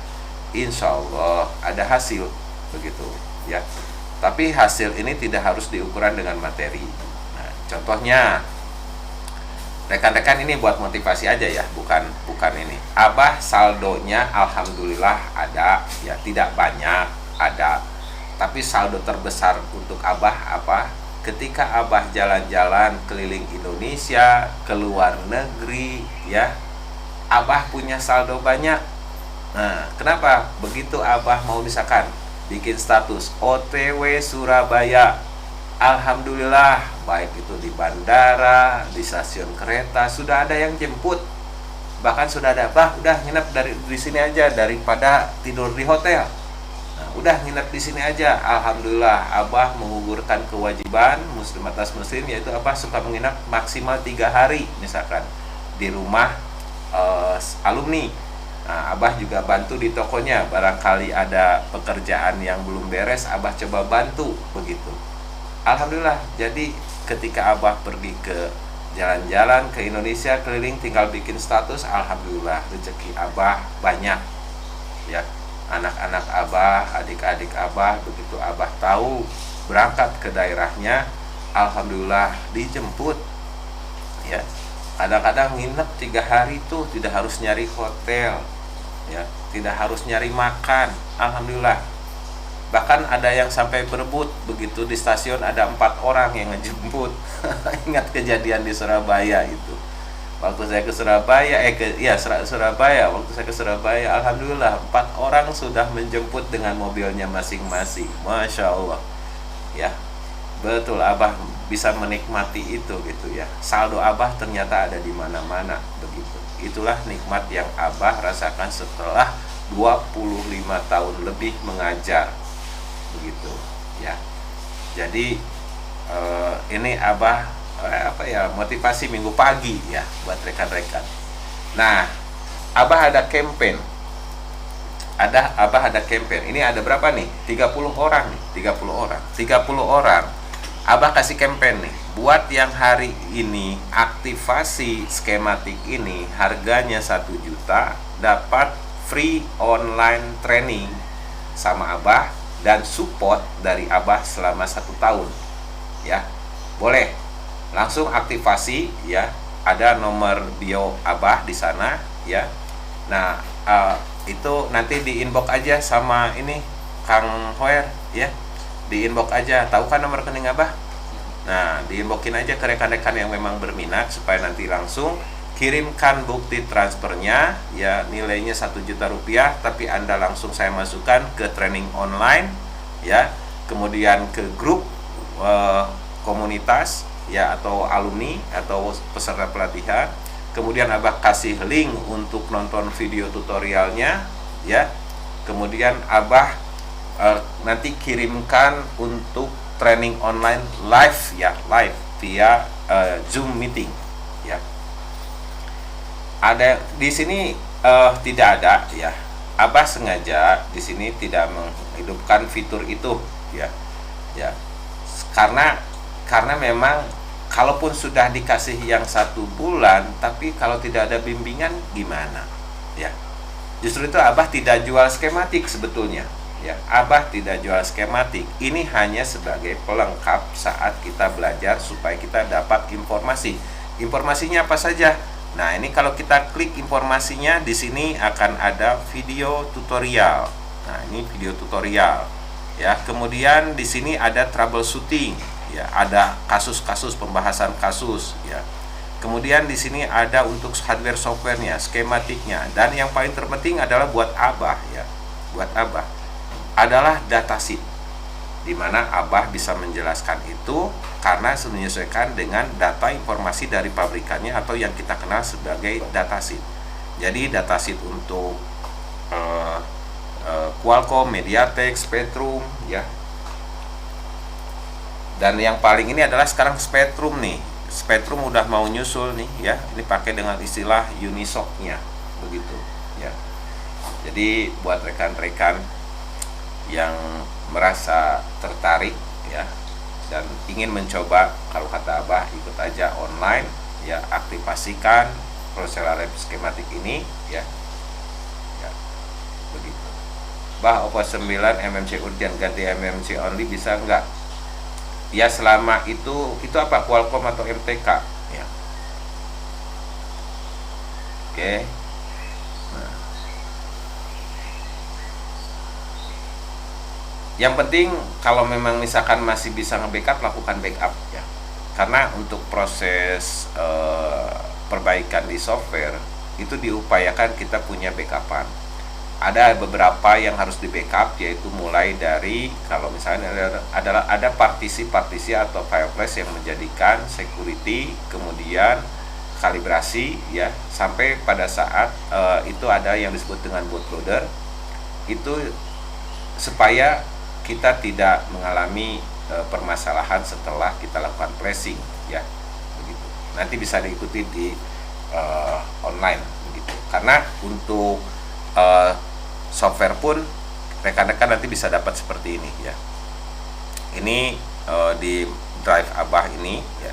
insya Allah ada hasil, begitu ya. Tapi hasil ini tidak harus diukuran dengan materi. Nah, contohnya rekan-rekan ini buat motivasi aja ya, bukan ini. Abah saldonya alhamdulillah ada ya, tidak banyak, ada. Tapi saldo terbesar untuk Abah apa? Ketika Abah jalan-jalan keliling Indonesia, ke luar negeri ya, Abah punya saldo banyak. Nah, kenapa? Begitu Abah mau misalkan bikin status OTW Surabaya, alhamdulillah, baik itu di bandara, di stasiun kereta, sudah ada yang jemput. Bahkan sudah ada, Bah, udah nginep di sini aja daripada tidur di hotel. Nah, udah nginep di sini aja. Alhamdulillah, Abah menggugurkan kewajiban muslim atas muslim, yaitu Abah suka menginap maksimal 3 hari misalkan di rumah alumni. Nah, Abah juga bantu di tokonya, barangkali ada pekerjaan yang belum beres, Abah coba bantu, begitu. Alhamdulillah, jadi ketika Abah pergi ke jalan-jalan ke Indonesia keliling, tinggal bikin status, alhamdulillah rezeki Abah banyak ya. Anak-anak Abah, adik-adik Abah, begitu Abah tahu berangkat ke daerahnya, alhamdulillah dijemput ya. Kadang-kadang nginep 3 hari tuh tidak harus nyari hotel ya, tidak harus nyari makan, alhamdulillah. Bahkan ada yang sampai berebut, begitu di stasiun ada 4 orang yang ngejemput. Ingat kejadian di Surabaya itu. Waktu saya ke Surabaya, Surabaya. Waktu saya ke Surabaya, alhamdulillah 4 orang sudah menjemput dengan mobilnya masing-masing. Masya Allah, ya. Betul, Abah bisa menikmati itu gitu ya. Saldo Abah ternyata ada di mana-mana begitu. Itulah nikmat yang Abah rasakan setelah 25 tahun lebih mengajar begitu ya. Jadi ini Abah motivasi minggu pagi ya buat rekan-rekan. Nah, Abah ada campaign. Abah ada campaign. Ini ada berapa nih? 30 orang nih, 30 orang. 30 orang. Abah kasih campaign nih. Buat yang hari ini aktivasi skematik ini harganya 1 juta, dapat free online training sama Abah dan support dari Abah selama 1 tahun. Ya. Boleh langsung aktivasi ya, ada nomor bio Abah di sana ya. Nah itu nanti di inbox aja sama ini Kang Hoer ya, di inbox aja. Tahu kan nomor rekening Abah? Nah, di inboxin aja ke rekan-rekan yang memang berminat supaya nanti langsung kirimkan bukti transfernya ya, nilainya 1 juta rupiah, tapi Anda langsung saya masukkan ke training online ya, kemudian ke grup komunitas ya, atau alumni atau peserta pelatihan. Kemudian Abah kasih link untuk nonton video tutorialnya ya. Kemudian Abah nanti kirimkan untuk training online live ya, live via Zoom meeting ya. Ada di sini tidak ada ya. Abah sengaja di sini tidak menghidupkan fitur itu ya. Ya. Karena memang kalaupun sudah dikasih yang 1 bulan, tapi kalau tidak ada bimbingan gimana? Ya, justru itu Abah tidak jual skematik sebetulnya. Ya, Abah tidak jual skematik. Ini hanya sebagai pelengkap saat kita belajar supaya kita dapat informasi. Informasinya apa saja? Nah, ini kalau kita klik informasinya di sini akan ada video tutorial. Nah, ini video tutorial. Ya, kemudian di sini ada troubleshooting. Ya, ada kasus-kasus, pembahasan kasus ya. Kemudian di sini ada untuk hardware softwarenya, skematiknya, dan yang paling terpenting adalah buat Abah ya. Buat Abah adalah datasheet, di mana Abah bisa menjelaskan itu karena menyesuaikan dengan data informasi dari pabrikannya atau yang kita kenal sebagai datasheet. Jadi datasheet untuk Qualcomm, MediaTek, Spreadtrum ya. Dan yang paling ini adalah sekarang Spreadtrum nih. Spreadtrum udah mau nyusul nih ya. Ini pakai dengan istilah Unisoc-nya begitu ya. Jadi buat rekan-rekan yang merasa tertarik ya dan ingin mencoba, kalau kata Abah ikut aja online ya, aktivasikan Proceller Lab skematik ini ya. Ya. Begitu. Bah, Oppo 9 MMC urgent ganti MMC only bisa enggak? Ya, selama itu apa, Qualcomm atau MTK ya. Oke. Nah. Yang penting kalau memang misalkan masih bisa nge-backup, lakukan backup ya. Karena untuk proses perbaikan di software itu diupayakan kita punya backupan. Ada beberapa yang harus di backup, yaitu mulai dari kalau misalnya ada partisi-partisi atau file flash yang menjadikan security, kemudian kalibrasi ya, sampai pada saat itu ada yang disebut dengan bootloader, itu supaya kita tidak mengalami permasalahan setelah kita lakukan flashing ya, begitu. Nanti bisa diikuti di online begitu. Karena untuk software pun rekan-rekan nanti bisa dapat seperti ini ya. Ini di drive Abah ini ya.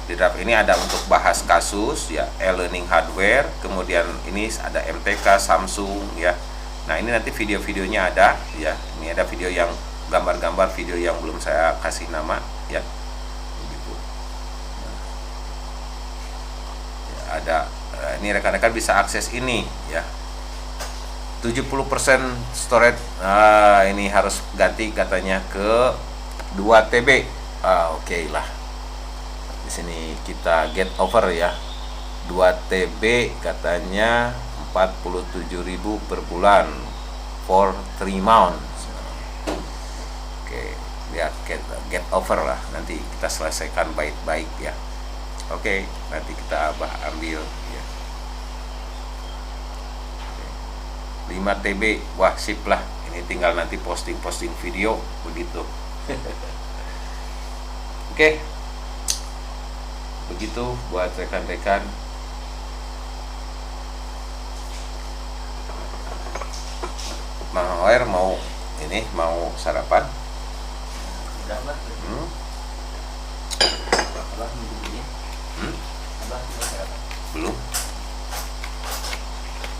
Di drive ini ada untuk bahas kasus ya, e-learning hardware, kemudian ini ada MTK, Samsung ya. Nah, ini nanti video-videonya ada ya. Ini ada video yang gambar-gambar, video yang belum saya kasih nama ya. Begitu. Ya, ada ini rekan-rekan bisa akses ini ya. 70% storage. Nah, ini harus ganti katanya ke 2 TB. Oke lah. Di sini kita get over ya. 2 TB katanya 47.000 per bulan for 3 months. Oke, lihat get over lah, nanti kita selesaikan baik-baik ya. Oke, nanti kita Abah ambil ya. 5 TB, wah sip lah. Ini tinggal nanti posting video begitu. Oke. Begitu buat rekan-rekan. Mang Hoer mau sarapan? Udah bah. Hmm? Abah nunggu dulu ya. Abah mau sarapan. Belum?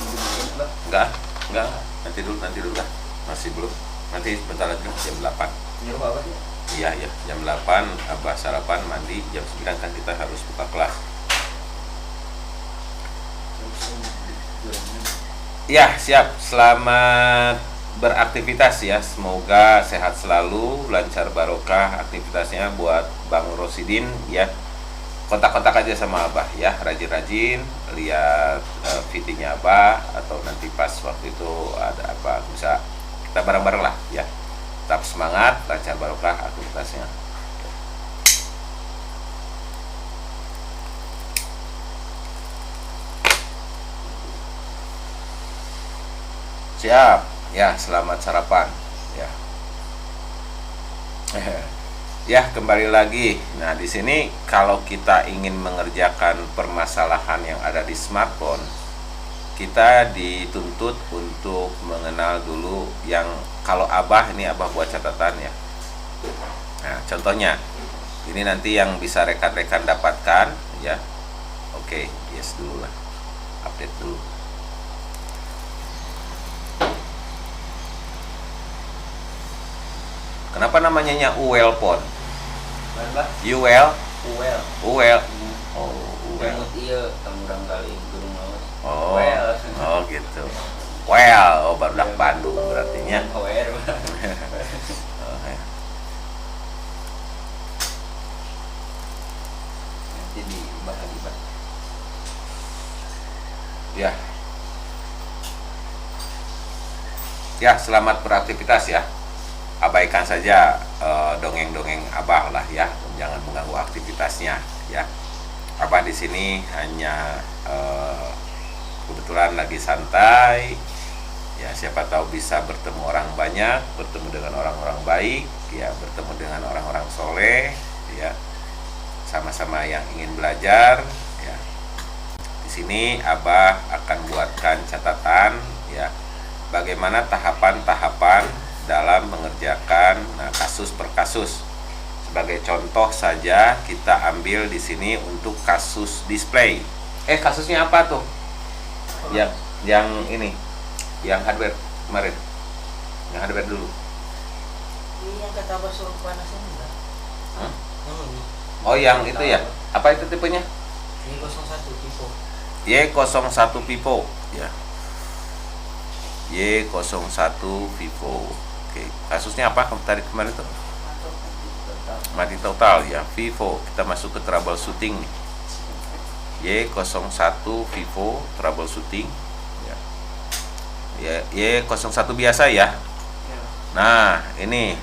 Nunggu dulu ya, Abah. Enggak. Nanti dulu lah. Masih belum. Nanti bentar lagi jam 8. Nyuruh Abah ya. Iya, jam 8 Abah sarapan, mandi, jam 9 kan kita harus buka kelas. Ya, siap. Selamat beraktivitas ya. Semoga sehat selalu, lancar barokah aktivitasnya buat Bang Rosidin ya. Kontak-kontak aja sama Abah ya, rajin-rajin lihat VT-nya Abah, atau nanti pas waktu itu ada apa bisa kita bareng-bareng lah ya. Tetap semangat, lancar barokah aktivitasnya. Siap. Ya, selamat sarapan ya. Ya, kembali lagi. Nah, di sini kalau kita ingin mengerjakan permasalahan yang ada di smartphone, kita dituntut untuk mengenal dulu yang, kalau Abah buat catatan ya. Nah, contohnya ini nanti yang bisa rekan-rekan dapatkan ya. Oke, yes dulu lah. Update dulu. Kenapa namanya UL Pon? Bah. UL? Uel. UL. Oh, UL. Gunung iya, tamurang kali gunung laut. Oh. Uel. Oh, gitu. Well, barudak Bandung berartinya. Power. Oh, ya. Nanti dibahagi bah. Ya. Ya, selamat beraktivitas ya. Abaikan saja dongeng-dongeng Abah lah ya, jangan mengganggu aktivitasnya ya. Abah di sini hanya kebetulan lagi santai ya, siapa tahu bisa bertemu orang banyak, bertemu dengan orang-orang baik ya, bertemu dengan orang-orang soleh ya, sama-sama yang ingin belajar ya. Di sini Abah akan buatkan catatan ya, bagaimana tahapan-tahapan dalam mengerjakan kasus per kasus. Sebagai contoh saja kita ambil di sini untuk kasus display. Kasusnya apa tuh? Yang ini, yang hardware kemarin. Yang hardware dulu. Ini yang kata Abah suruh panas ini enggak? Hah? Yang ini. Oh, yang itu ya. Apa itu tipenya? Ini 01 Vivo. Y01 Vivo ya. Y01 Vivo. Oke, kasusnya apa tadi kemarin tuh? Mati total ya, Vivo. Kita masuk ke troubleshooting nih. Y01 Vivo troubleshooting ya. Y01 biasa ya. Nah, ini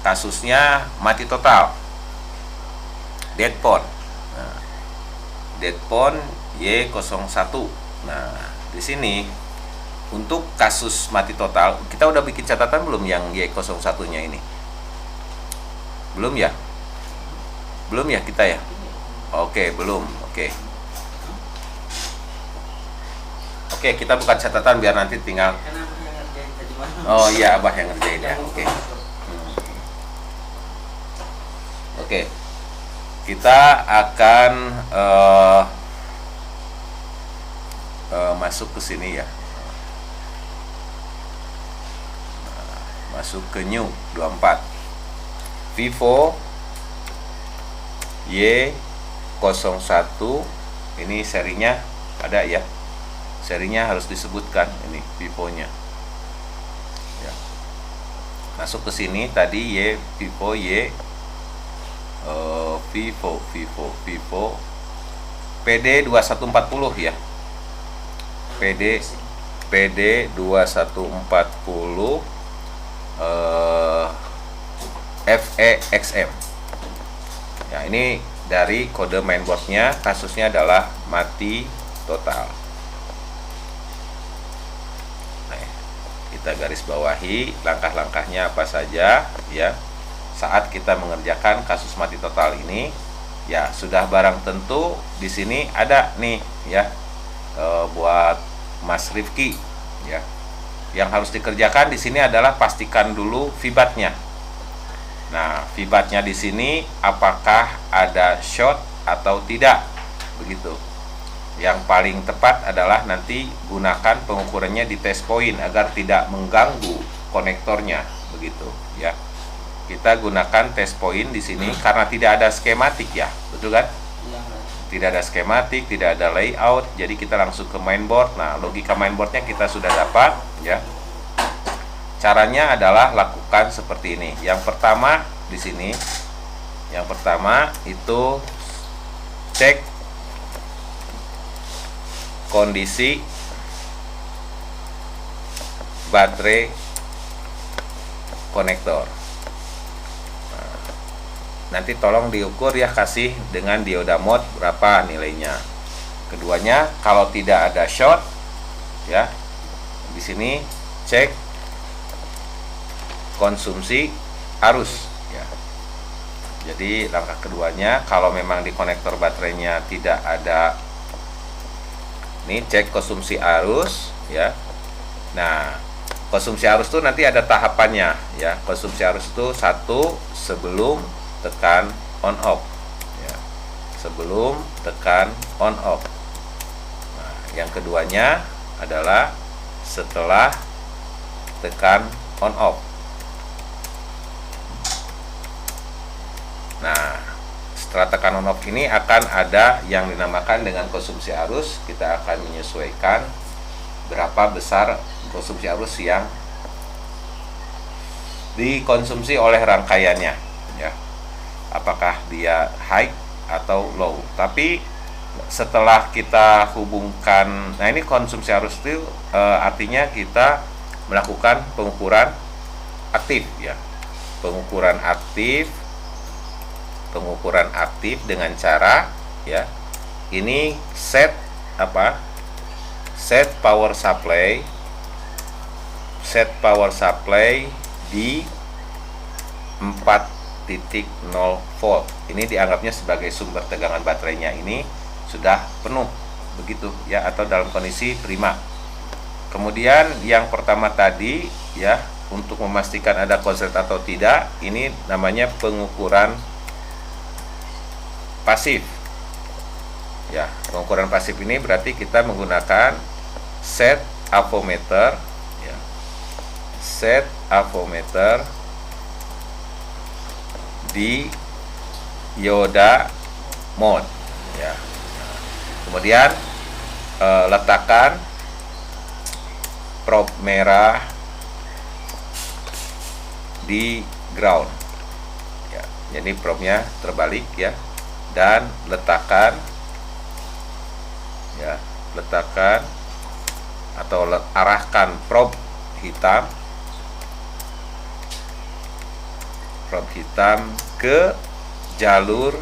kasusnya mati total. Dead phone. Nah, dead phone Y01. Nah, di sini untuk kasus mati total, kita udah bikin catatan belum yang Y01-nya ini? Belum ya? Belum ya kita ya? Oke, belum. Oke. Oke, kita buka catatan biar nanti tinggal. Kan Abah yang ngerjain tadi malam. Oh iya, Abah yang ngerjain ya. Oke. Oke. Kita akan masuk ke sini ya. Masuk ke new 24 Vivo Y01. Ini serinya ada ya, serinya harus disebutkan, ini Vivo-nya ya. Masuk ke sini tadi Vivo PD2140 ya. PD2140 FEXM. Ya, ini dari kode mainboardnya, kasusnya adalah mati total. Nah, kita garis bawahi langkah-langkahnya apa saja ya. Saat kita mengerjakan kasus mati total ini, ya sudah barang tentu di sini ada nih ya, buat Mas Rifki ya. Yang harus dikerjakan di sini adalah pastikan dulu VBAT-nya. Nah, VBAT-nya di sini apakah ada short atau tidak, begitu. Yang paling tepat adalah nanti gunakan pengukurannya di test point agar tidak mengganggu konektornya, begitu ya. Kita gunakan test point di sini karena tidak ada skematik ya, betul kan? Iya. Tidak ada skematik, tidak ada layout, jadi kita langsung ke mainboard. Nah, logika mainboardnya kita sudah dapat ya. Caranya adalah lakukan seperti ini. Yang pertama di sini, yang pertama itu cek kondisi baterai konektor. Nah, nanti tolong diukur ya, kasih dengan dioda mode berapa nilainya. Keduanya, kalau tidak ada short ya, di sini cek konsumsi arus ya. Jadi langkah keduanya, kalau memang di konektor baterainya tidak ada, ini cek konsumsi arus ya. Nah, konsumsi arus itu nanti ada tahapannya ya. Konsumsi arus itu satu, sebelum tekan on off ya. Sebelum tekan on off. Nah, yang keduanya adalah setelah tekan on off. Nah, setelah tekan on off ini akan ada yang dinamakan dengan konsumsi arus. Kita akan menyesuaikan berapa besar konsumsi arus yang dikonsumsi oleh rangkaiannya ya. Apakah dia high atau low. Tapi setelah kita hubungkan, nah ini konsumsi arus itu artinya kita melakukan pengukuran aktif ya. Pengukuran aktif dengan cara ya, ini set power supply di 4.0 volt. Ini dianggapnya sebagai sumber tegangan baterainya ini sudah penuh, begitu ya, atau dalam kondisi prima. Kemudian yang pertama tadi ya, untuk memastikan ada konslet atau tidak, ini namanya pengukuran pasif ya. Pengukuran pasif ini berarti kita menggunakan set avometer ya. Set avometer di dioda mode ya. Kemudian letakkan probe merah di ground ya. Jadi probe-nya terbalik ya. Dan letakkan atau arahkan probe hitam ke jalur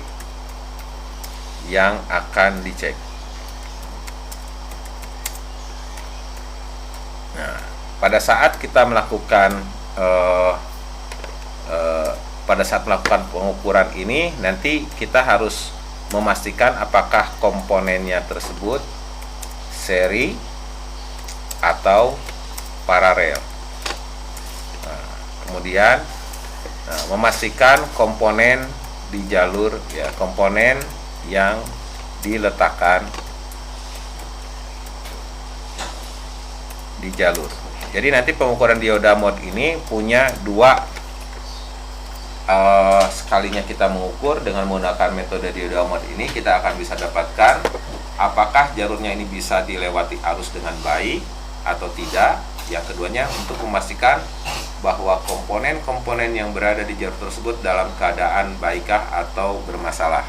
yang akan dicek. Nah, pada saat kita melakukan pengukuran ini, nanti kita harus memastikan apakah komponennya tersebut seri atau paralel. Nah, kemudian memastikan komponen di jalur ya, komponen yang diletakkan di jalur. Jadi nanti pengukuran dioda mode ini punya dua. Sekalinya kita mengukur dengan menggunakan metode dioda mode ini, kita akan bisa dapatkan apakah jalurnya ini bisa dilewati arus dengan baik atau tidak. Yang keduanya untuk memastikan bahwa komponen-komponen yang berada di jalur tersebut dalam keadaan baikkah atau bermasalah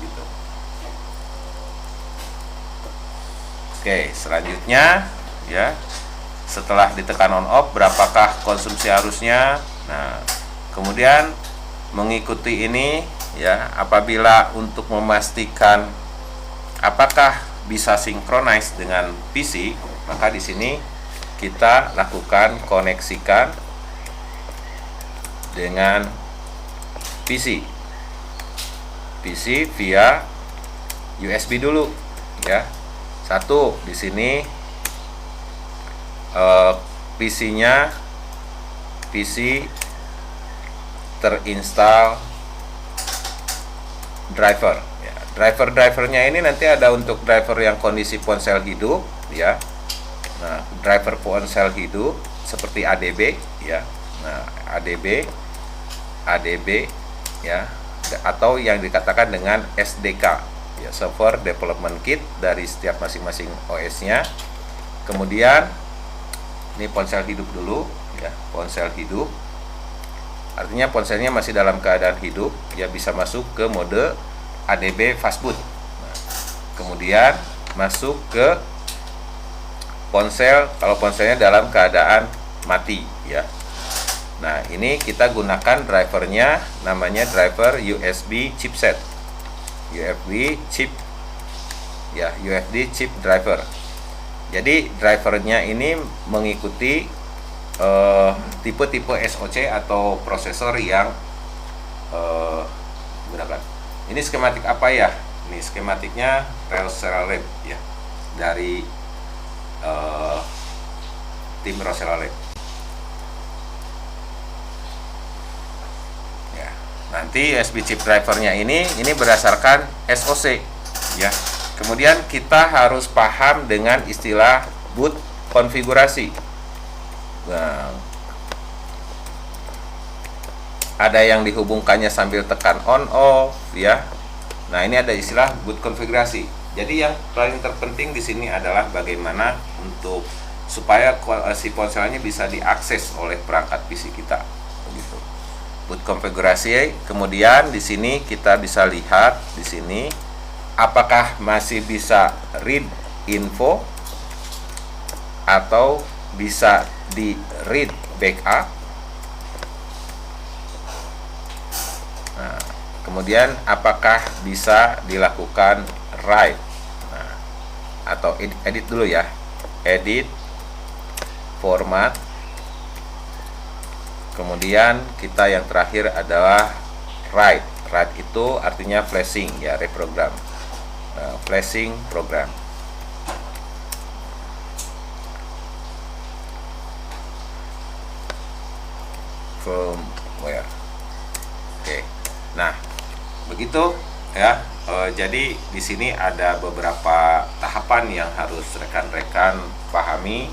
gitu. Oke, selanjutnya ya, setelah ditekan on off, berapakah konsumsi arusnya. Nah, kemudian mengikuti ini ya, apabila untuk memastikan apakah bisa sinkronis dengan PC, maka di sini kita lakukan koneksikan dengan PC via USB dulu ya. Satu, di sini PC terinstall driver ya. Drivernya ini nanti ada untuk driver yang kondisi ponsel hidup ya. Nah, driver ponsel hidup seperti ADB ya. Nah, ADB ya, atau yang dikatakan dengan SDK ya, Software Development Kit dari setiap masing-masing OS-nya. Kemudian ini ponsel hidup dulu ya, ponsel hidup artinya ponselnya masih dalam keadaan hidup ya, bisa masuk ke mode ADB fastboot. Nah, kemudian masuk ke ponsel kalau ponselnya dalam keadaan mati ya. Nah, ini kita gunakan drivernya, namanya driver USB chipset, USB chip ya, USB chip driver. Jadi drivernya ini mengikuti tipe-tipe SoC atau prosesor yang gunakan. Ini skematik apa ya? Ini skematiknya Rosella Lab ya, dari tim Rosella Lab. Ya, nanti USB chip drivernya ini berdasarkan SoC ya. Kemudian kita harus paham dengan istilah boot konfigurasi. Nah, ada yang dihubungkannya sambil tekan on off ya. Nah, ini ada istilah boot konfigurasi. Jadi yang paling terpenting di sini adalah bagaimana untuk supaya si ponselnya bisa diakses oleh perangkat PC kita begitu. Boot konfigurasi. Kemudian di sini kita bisa lihat di sini apakah masih bisa read info atau bisa di read backup. Nah, kemudian apakah bisa dilakukan write, nah, atau edit dulu ya, edit format. Kemudian kita yang terakhir adalah write. Write itu artinya flashing ya, reprogram, flashing program. Firmware. Oke. Nah, begitu ya. Jadi di sini ada beberapa tahapan yang harus rekan-rekan pahami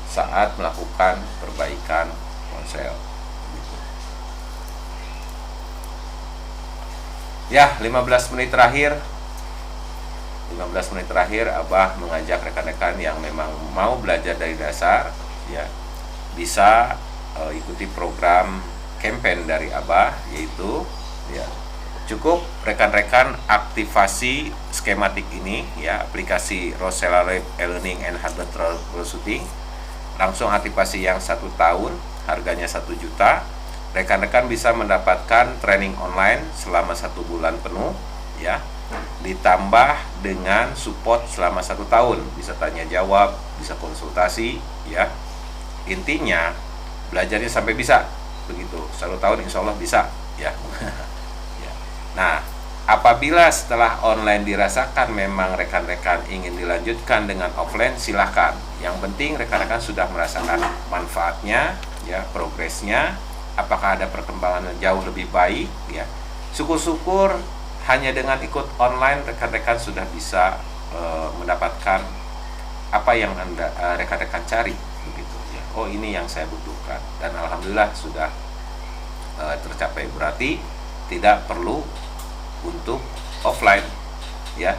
saat melakukan perbaikan ponsel. Ya, 15 menit terakhir Abah mengajak rekan-rekan yang memang mau belajar dari dasar ya, bisa ikuti program campaign dari Abah, yaitu ya, cukup rekan-rekan aktivasi skematik ini ya, aplikasi Rosella Lab e-learning and hardware troubleshooting. Langsung aktivasi yang 1 tahun, harganya 1 juta. Rekan-rekan bisa mendapatkan training online selama 1 bulan penuh ya, ditambah dengan support selama 1 tahun, bisa tanya jawab, bisa konsultasi ya. Intinya belajarnya sampai bisa begitu, 1 tahun insya Allah bisa ya. Ya. Nah, apabila setelah online dirasakan memang rekan-rekan ingin dilanjutkan dengan offline, silahkan. Yang penting rekan-rekan sudah merasakan manfaatnya ya, progresnya, apakah ada perkembangan yang jauh lebih baik ya. Syukur-syukur hanya dengan ikut online rekan-rekan sudah bisa mendapatkan apa yang rekan-rekan cari begitu ya. Oh, ini yang saya butuhkan, dan alhamdulillah sudah tercapai. Berarti tidak perlu untuk offline ya,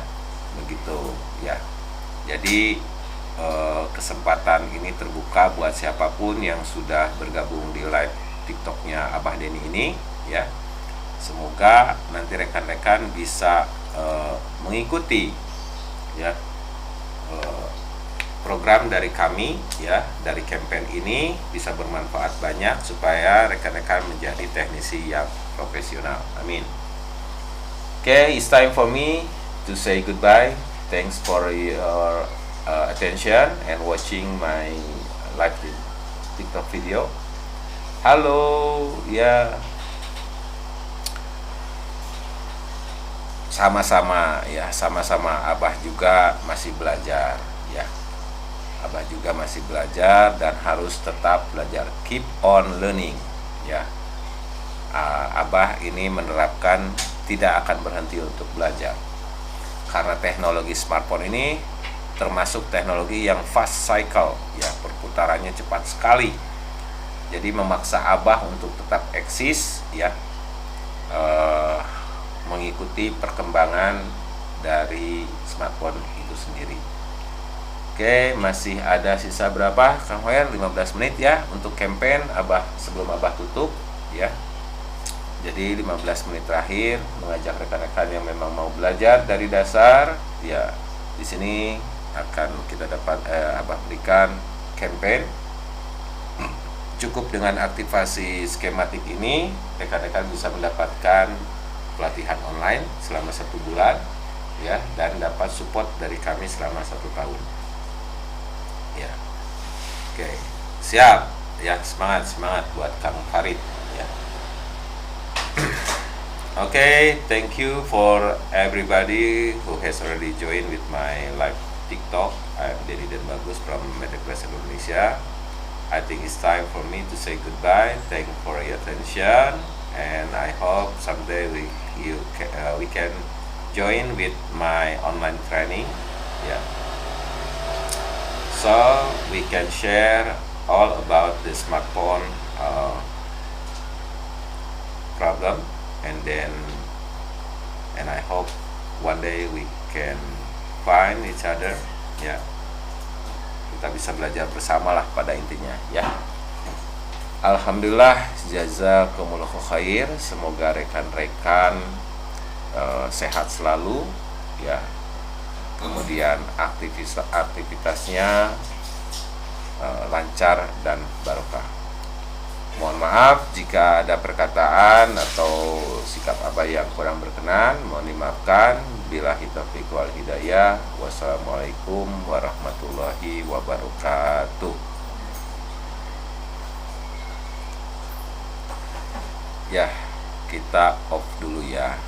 begitu ya. Jadi kesempatan ini terbuka buat siapapun yang sudah bergabung di live TikToknya Abah Denny ini ya. Semoga nanti rekan-rekan bisa mengikuti ya program dari kami ya, dari campaign ini bisa bermanfaat banyak supaya rekan-rekan menjadi teknisi yang profesional. Amin. Okay, it's time for me to say goodbye. Thanks for your attention and watching my live TikTok video. Halo, ya. Sama-sama Abah juga masih belajar ya. Abah juga masih belajar dan harus tetap belajar, keep on learning ya. Abah ini menerapkan tidak akan berhenti untuk belajar karena teknologi smartphone ini termasuk teknologi yang fast cycle ya, perputarannya cepat sekali. Jadi memaksa Abah untuk tetap eksis ya, mengikuti perkembangan dari smartphone itu sendiri. Oke, masih ada sisa berapa Kang Hoyer? 15 menit ya untuk campaign Abah sebelum Abah tutup ya. Jadi 15 menit terakhir mengajak rekan-rekan yang memang mau belajar dari dasar ya. Di sini akan kita dapat Abah berikan campaign. Cukup dengan aktivasi skematik ini rekan-rekan bisa mendapatkan pelatihan online selama 1 bulan ya, dan dapat support dari kami selama 1 tahun. Ya, oke, siap ya, semangat buat Kang Farid ya. Oke, thank you for everybody who has already joined with my live TikTok. I'm Denny Dan Bagus from Medeclass Indonesia. I think it's time for me to say goodbye. Thank you for your attention, and I hope someday we can join with my online training. Yeah. So we can share all about the smartphone problem, and I hope one day we can find each other. Ya, kita bisa belajar bersama lah pada intinya ya. Alhamdulillah, jazakumullahu khair. Semoga rekan-rekan sehat selalu ya. Kemudian aktivitasnya lancar dan barokah. Mohon maaf jika ada perkataan atau sikap Abah yang kurang berkenan, mohon dimaafkan. Billahi taufiq wal hidayah. Wassalamualaikum warahmatullahi wabarakatuh. Ya, kita off dulu ya.